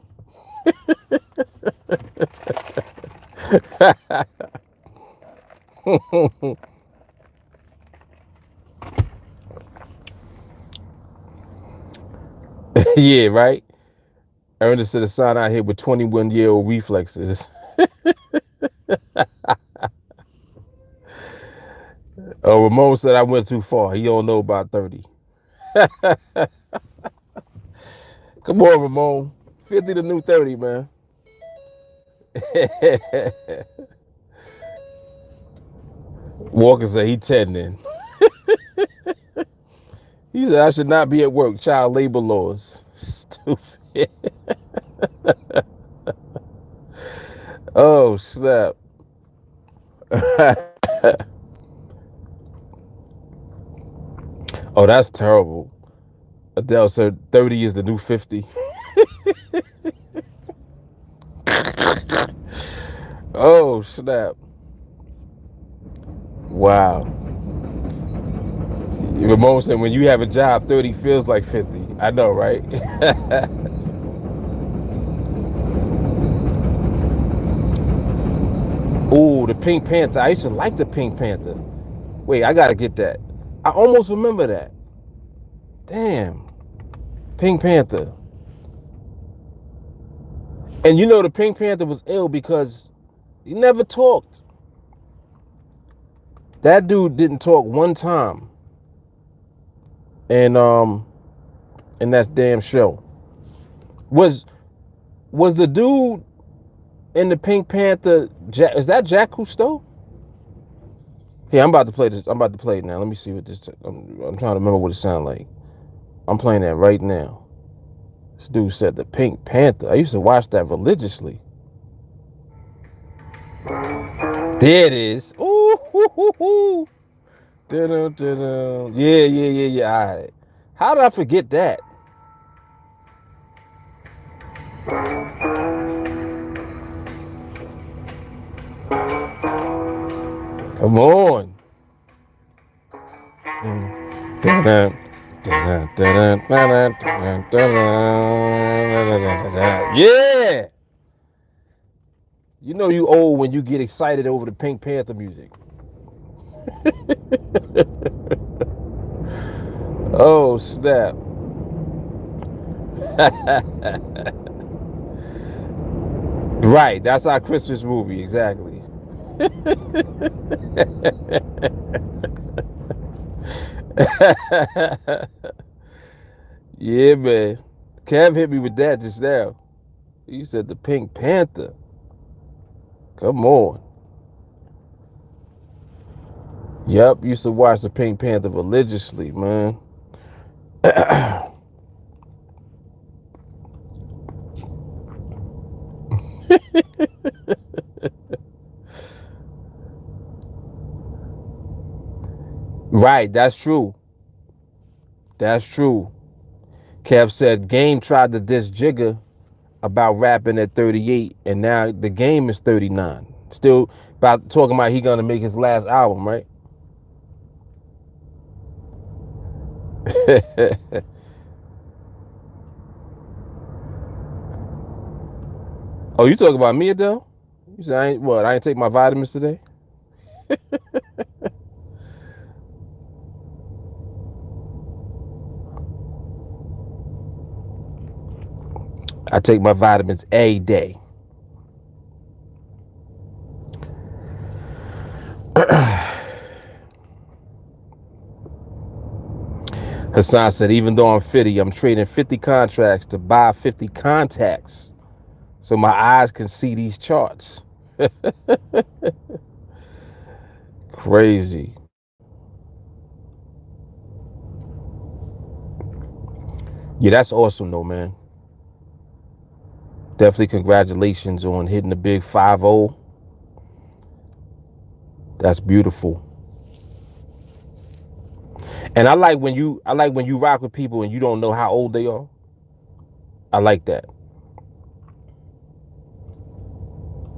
Yeah, right. Ernest to the sign out here with 21-year-old reflexes. Oh, Ramon said I went too far. He don't know about 30. Come on, Ramon. 50 the new 30, man. Walker said he 10 then. He said I should not be at work. Child labor laws. Stupid. Oh, snap. Oh, that's terrible. Adele said 30 is the new 50. Oh, snap. Wow. Ramon said, when you have a job, 30 feels like 50. I know, right? Ooh, the Pink Panther. I used to like the Pink Panther. Wait, I gotta get that. I almost remember that. Damn. Pink Panther. And you know the Pink Panther was ill because he never talked. That dude didn't talk one time. And in that damn show. Was the dude in the Pink Panther is that Jack Cousteau? Yeah, I'm about to play this. I'm about to play it now. Let me see what this. I'm trying to remember what it sounded like. I'm playing that right now. This dude said the Pink Panther. I used to watch that religiously. There it is. Ooh, hoo, hoo, hoo. Da-dum, da-dum. Yeah. I had it. How did I forget that? Come on. Da-dum, da-dum, da-dum, da-dum, da-dum, da-dum. Yeah. You know you old when you get excited over the Pink Panther music. Oh, snap. Right, that's our Christmas movie, exactly. Yeah, man. Kev hit me with that just now. He said the Pink Panther. Come on. Yep, used to watch the Pink Panther religiously, man. Right, that's true. That's true. Kev said Game tried to diss Jigga about rapping at 38, and now the Game is 39. Still about talking about he gonna make his last album, right? Oh, you talking about me, Adele? You said I ain't take my vitamins today? I take my vitamins a day. Hassan said, even though I'm 50, I'm trading 50 contracts to buy 50 contacts so my eyes can see these charts. Crazy. Yeah, that's awesome though, man. Definitely congratulations on hitting the big 5-0. That's beautiful. And I like when you rock with people and you don't know how old they are. I like that.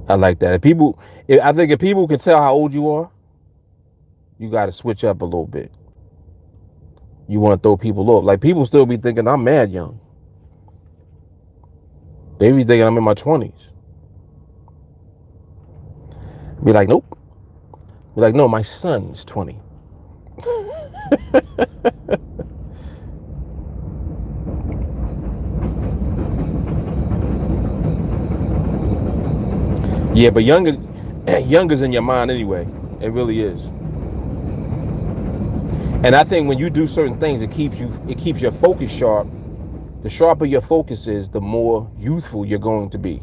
I like that. I think if people can tell how old you are, you got to switch up a little bit. You want to throw people off. Like people still be thinking I'm mad young. They be thinking I'm in my 20s. Be like, nope. Be like, no, my son is 20. Yeah, but younger's in your mind anyway. It really is. And I think when you do certain things, it keeps your focus sharp. The sharper your focus is, the more youthful you're going to be.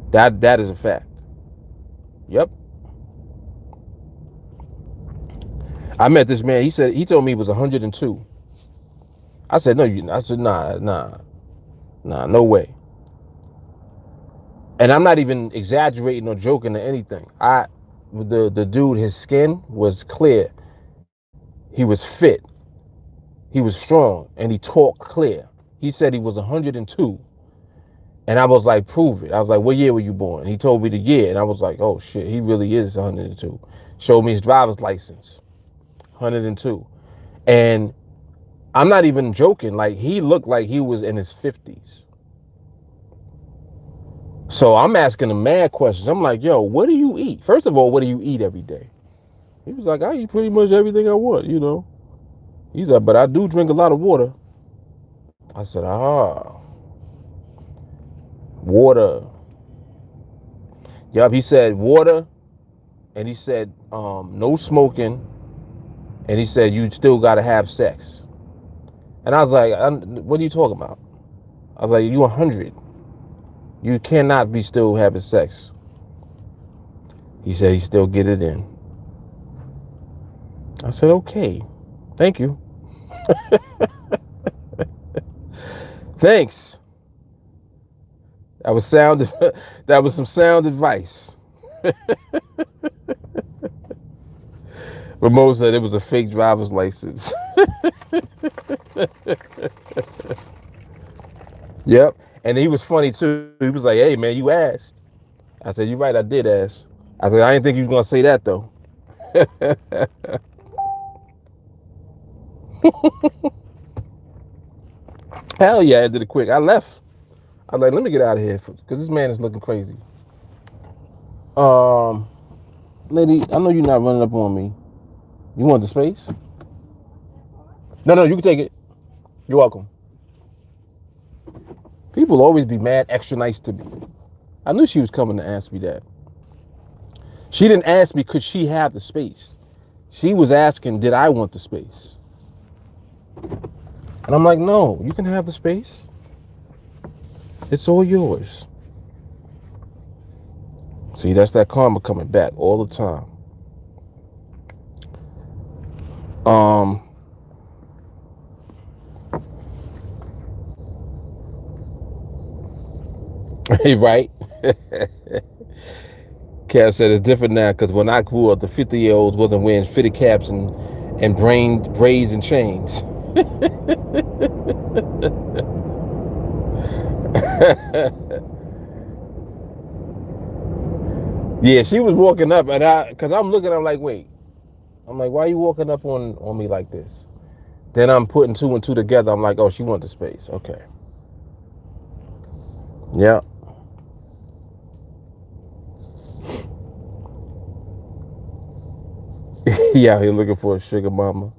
That is a fact. Yep. I met this man. He told me he was 102. I said, no, you. I said, nah, no way. And I'm not even exaggerating or joking or anything. The dude, his skin was clear. He was fit. He was strong, and he talked clear. He said he was 102, And I was like, prove it. I was like, what year were you born? He told me the year. And I was like, oh shit, he really is 102. Showed me his driver's license, 102. And I'm not even joking. Like, he looked like he was in his 50s. So I'm asking him mad questions. I'm like, yo, what do you eat? First of all, what do you eat every day? He was like, I eat pretty much everything I want, you know. He's like, but I do drink a lot of water. I said, water. Yup, he said water, and he said no smoking, and he said you still got to have sex. And I was like, what are you talking about? I was like, you 100. You cannot be still having sex. He said he still get it in. I said, okay, thank you. Thanks. That was sound. That was some sound advice. Ramon said it was a fake driver's license. Yep. And he was funny too. He was like, hey man, you asked. I said, you're right, I did ask. I said, I didn't think you were gonna say that though. Hell yeah, I did it quick. I left. I was like, let me get out of here because this man is looking crazy. Lady, I know you're not running up on me. You want the space? No, you can take it. You're welcome. People always be mad extra nice to me. I knew she was coming to ask me that. She didn't ask me could she have the space. She was asking, did I want the space? And I'm like, no, you can have the space. It's all yours. See, that's that karma coming back all the time. Right? Cap said it's different now because when I grew up, the 50-year-olds wasn't wearing fitted caps and braids and chains. Yeah, she was walking up, and because I'm looking, I'm like, wait. I'm like, why are you walking up on me like this? Then I'm putting two and two together. I'm like, oh, she wants the space. Okay. Yeah. Yeah, he looking for a sugar mama.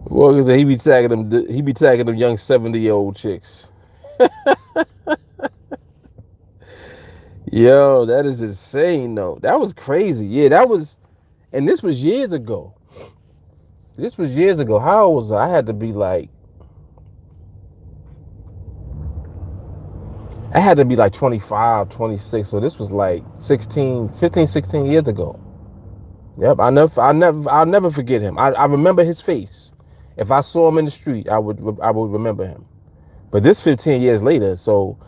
Well, he be tagging them young 70-year-old chicks. Yo, that is insane though. That was crazy. Yeah, that was, and this was years ago. How old was I? I had to be like 25, 26. So this was like 15, 16 years ago. Yep, I'll never forget him. I remember his face. If I saw him in the street, I would remember him. But this 15 years later, so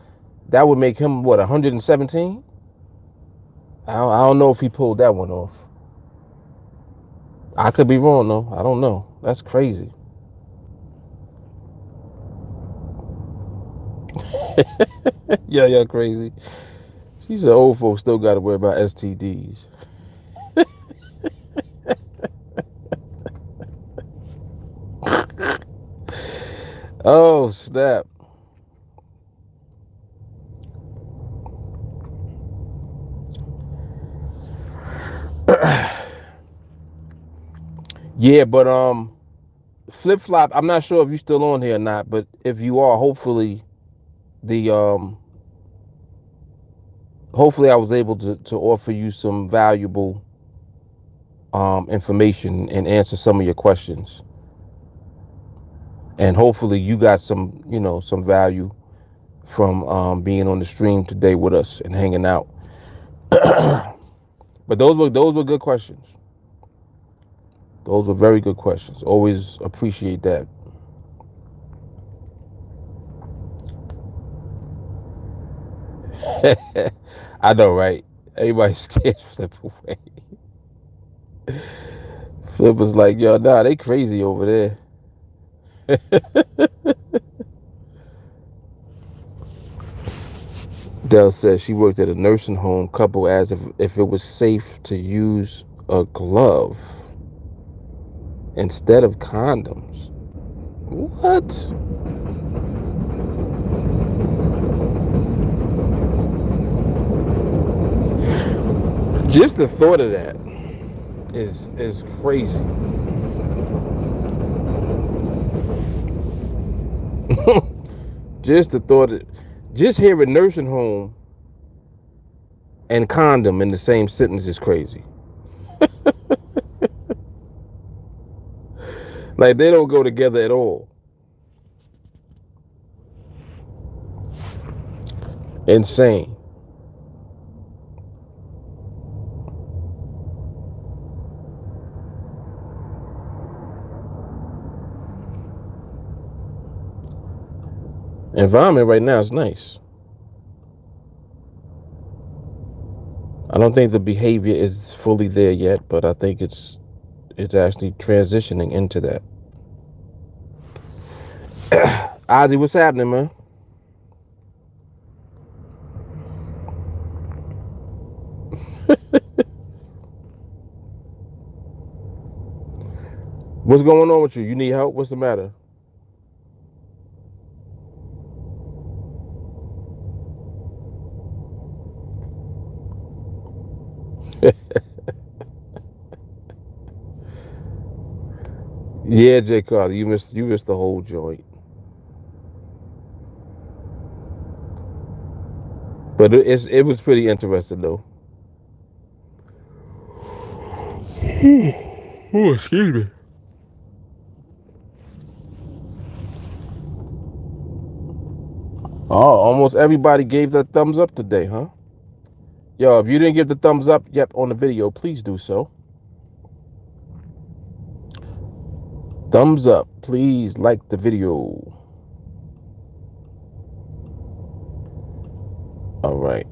that would make him what, 117? I don't know if he pulled that one off. I could be wrong though. I don't know. That's crazy. Yeah, crazy. She said old folks still got to worry about STDs. Oh, snap. Yeah, but Flip Flop, I'm not sure if you're still on here or not, but if you are, hopefully hopefully I was able to offer you some valuable information and answer some of your questions. And hopefully you got some, some value from being on the stream today with us and hanging out. But those were good questions. Those were very good questions. Always appreciate that. I know, right? Everybody's scared Flip away. Flip was like, yo, nah, they crazy over there. Dell says she worked at a nursing home. Couple asked if it was safe to use a glove instead of condoms. What? Just the thought of that is crazy. Just the thought of, just hearing nursing home and condom in the same sentence is crazy. Like they don't go together at all. Insane. Environment right now is nice. I don't think the behavior is fully there yet, but I think it's actually transitioning into that. Ozzy, what's happening, man? What's going on with you? You need help? What's the matter? Yeah, Jay Carter, you missed the whole joint. But it was pretty interesting though. Oh, excuse me. Oh, almost everybody gave the thumbs up today, huh? Yo, if you didn't give the thumbs up yet on the video, please do so. Thumbs up. Please like the video. All right.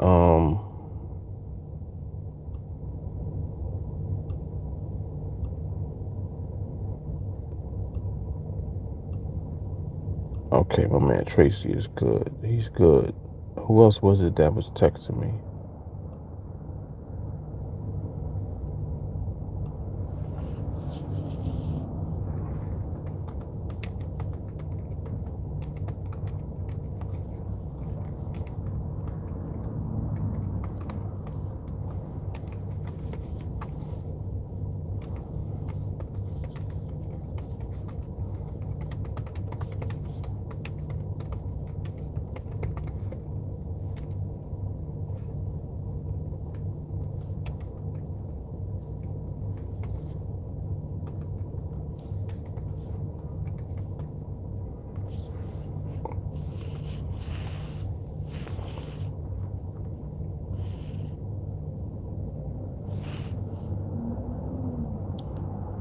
Okay, my man Tracy is good. He's good. Who else was it that was texting me?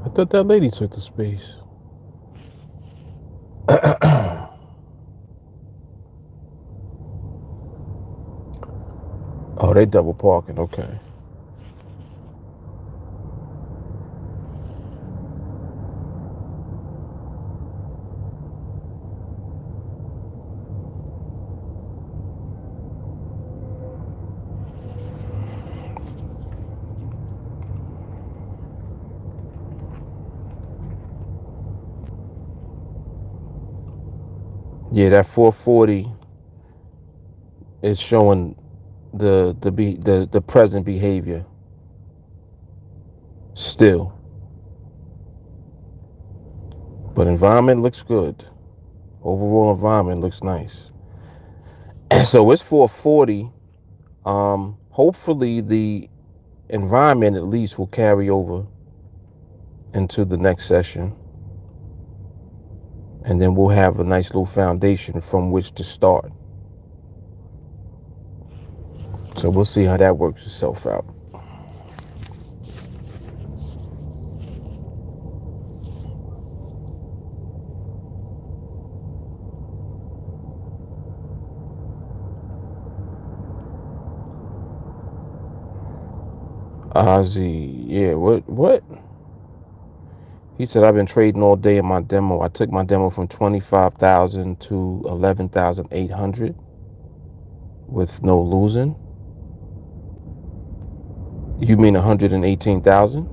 I thought that lady took the space. Oh, they double parking. Okay. Yeah, that 440 is showing the present behavior still. But environment looks good. Overall environment looks nice. So it's 440. Hopefully the environment at least will carry over into the next session. And then we'll have a nice little foundation from which to start. So we'll see how that works itself out. Ozzy, yeah, what? He said, I've been trading all day in my demo. I took my demo from 25,000 to 11,800 with no losing. You mean 118,000?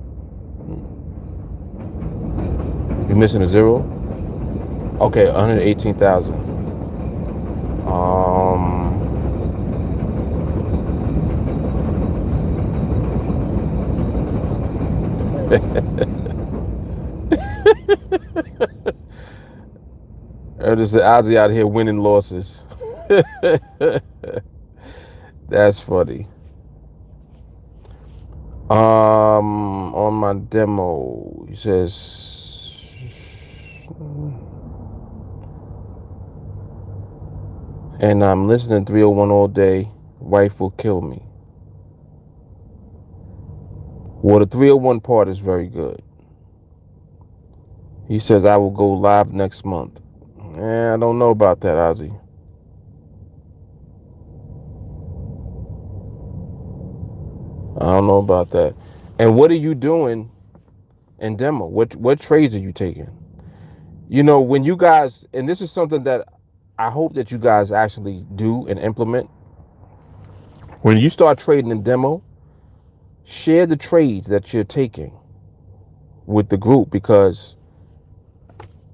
You're missing a zero? Okay, 118,000. There's Ozzy out here winning losses. That's funny. On my demo, he says, and I'm listening to 301 all day. Wife will kill me. Well, the 301 part is very good. He says, I will go live next month. I don't know about that, Ozzy. I don't know about that. And what are you doing in demo? What trades are you taking? You know, when you guys, and this is something that I hope that you guys actually do and implement. When you start trading in demo, share the trades that you're taking with the group, because,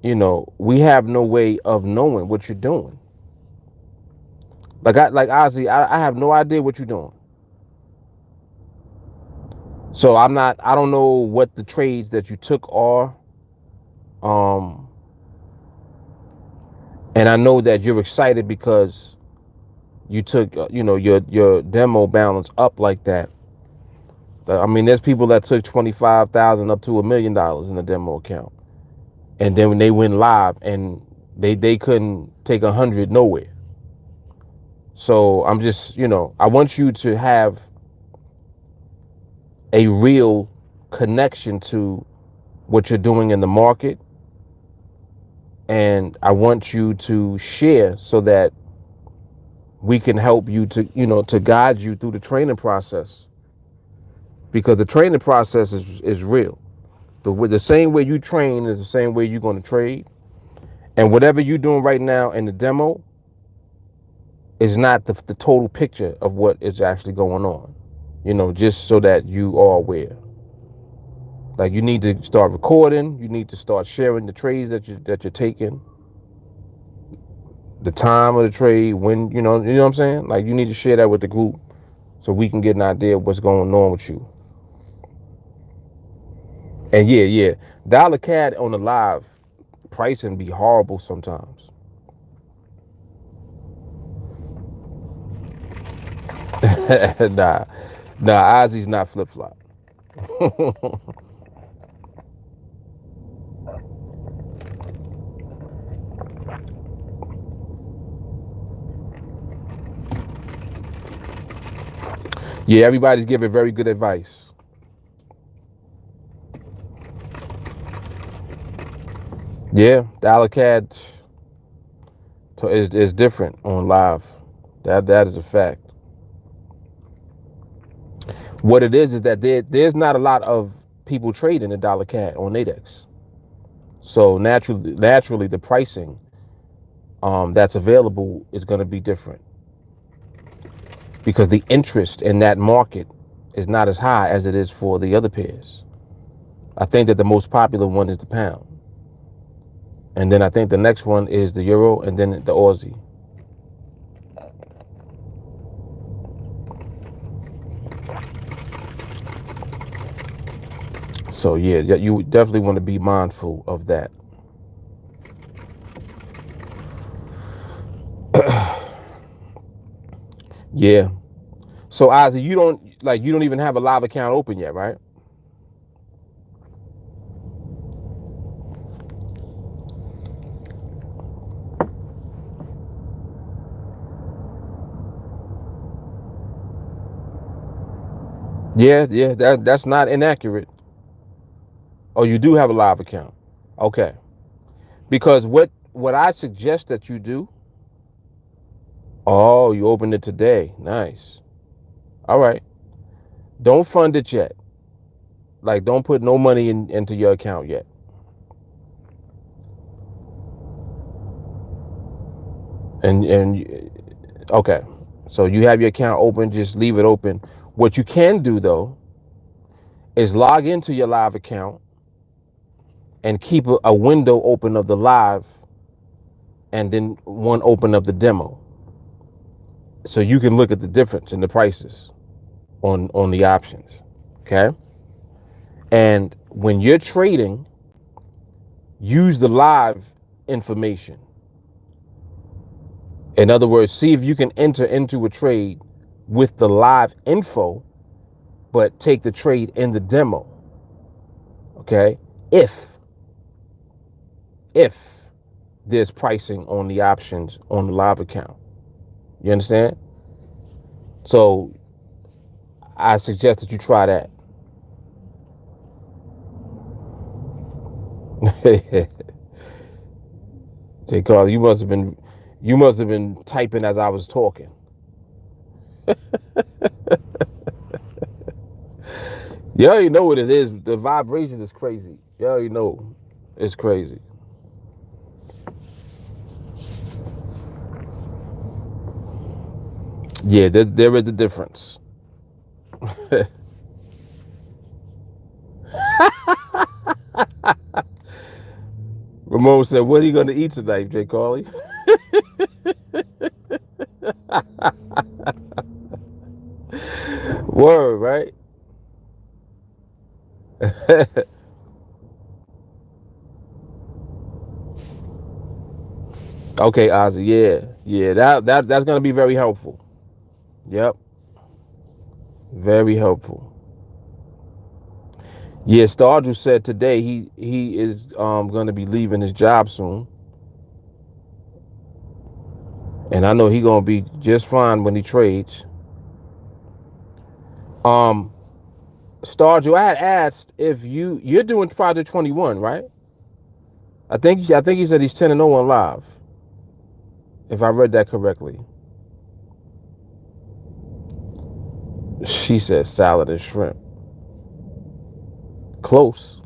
you know, we have no way of knowing what you're doing. Like Ozzy, I have no idea what you're doing. So I don't know what the trades that you took are. And I know that you're excited because you took, your demo balance up like that. I mean, there's people that took 25,000 up to $1 million in a demo account, and then when they went live and they couldn't take 100 nowhere. So I'm just, I want you to have a real connection to what you're doing in the market, and I want you to share so that we can help you to guide you through the training process, because the training process is real. The same way you train is the same way you're going to trade. And whatever you're doing right now in the demo is not the total picture of what is actually going on, just so that you are aware. Like, you need to start recording. You need to start sharing the trades that you're taking, the time of the trade, when, you know what I'm saying? Like, you need to share that with the group so we can get an idea of what's going on with you. And yeah, dollar CAD on the live pricing be horrible sometimes. Nah, Ozzy's not flip flop. Yeah, everybody's giving very good advice. Yeah, dollar CAD is different on live. That is a fact. What it is that there's not a lot of people trading in dollar CAD on NADEX. So naturally the pricing that's available is going to be different, because the interest in that market is not as high as it is for the other pairs. I think that the most popular one is the pound. And then I think the next one is the euro, and then the Aussie. So yeah, you definitely want to be mindful of that. Yeah. So Ozzy, you don't even have a live account open yet, right? Yeah, that's not inaccurate. Oh, you do have a live account. Okay. Because what I suggest that you do. Oh, you opened it today. Nice. All right. Don't fund it yet. Like, don't put no money into your account yet. And okay, so you have your account open, just leave it open. What you can do though is log into your live account and keep a window open of the live and then one open of the demo, so you can look at the difference in the prices on the options. Okay, and when you're trading, use the live information. In other words, see if you can enter into a trade with the live info, but take the trade in the demo. Okay, if there's pricing on the options on the live account, you understand? So I suggest that you try that. J. Carl, you must have been typing as I was talking. You already know what it is. The vibration is crazy. You already know it's crazy. Yeah, there is a difference. Ramon said, "What are you going to eat tonight, J. Carly?" Word, right? Okay, Ozzy. Yeah. That's going to be very helpful. Yep, very helpful. Yeah, Stardew said today he is going to be leaving his job soon, and I know he's going to be just fine when he trades. Stardew, I had asked if you're doing Project 21, right? I think he said he's 10-0 on live, if I read that correctly. She said salad and shrimp. Close.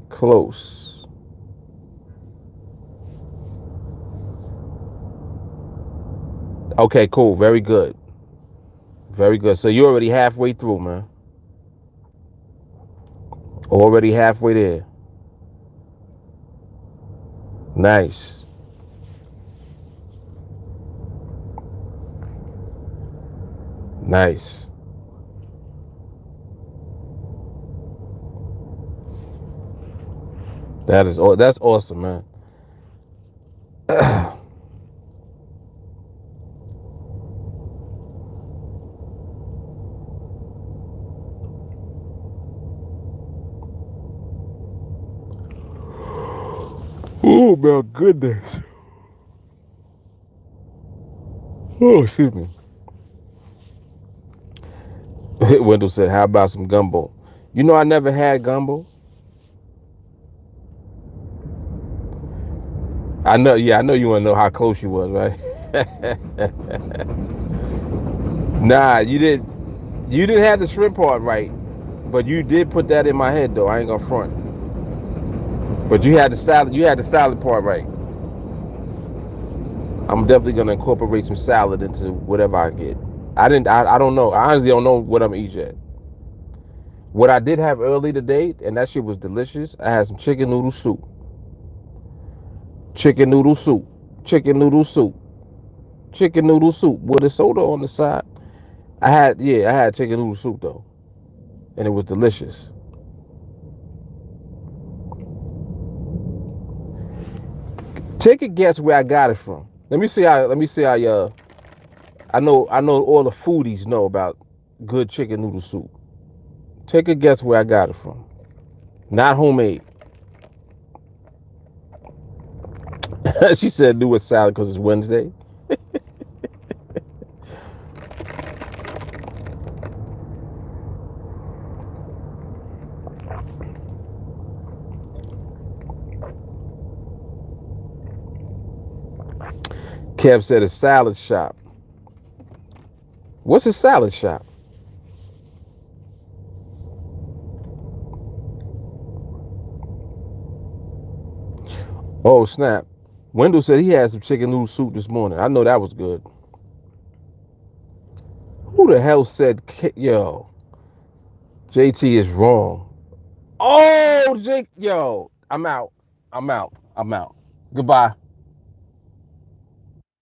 Close. Okay, cool. Very good. Very good. So you're already halfway through, man. Already halfway there. Nice. Nice. That's awesome, man. Oh my goodness. Oh, excuse me. Wendell said, "How about some gumbo?" You know, I never had gumbo. I know. Yeah, I know you want to know how close you was, right? Nah, you didn't. You didn't have the shrimp part right, but you did put that in my head, though. I ain't gonna front. But you had the salad. You had the salad part right. I'm definitely gonna incorporate some salad into whatever I get. I didn't. I don't know. I honestly don't know what I'm gonna eat yet. What I did have early today, and that shit was delicious. I had some chicken noodle soup. Chicken noodle soup. Chicken noodle soup. Chicken noodle soup with a soda on the side. I had chicken noodle soup though, and it was delicious. Take a guess where I got it from. Let me see how. I know all the foodies know about good chicken noodle soup. Take a guess where I got it from. Not homemade. She said do a salad because it's Wednesday. Kev said a salad shop. What's a salad shop? Oh, snap. Wendell said he had some chicken noodle soup this morning. I know that was good. Who the hell said, yo, JT is wrong? Oh, Jake, yo, I'm out. I'm out. I'm out. Goodbye.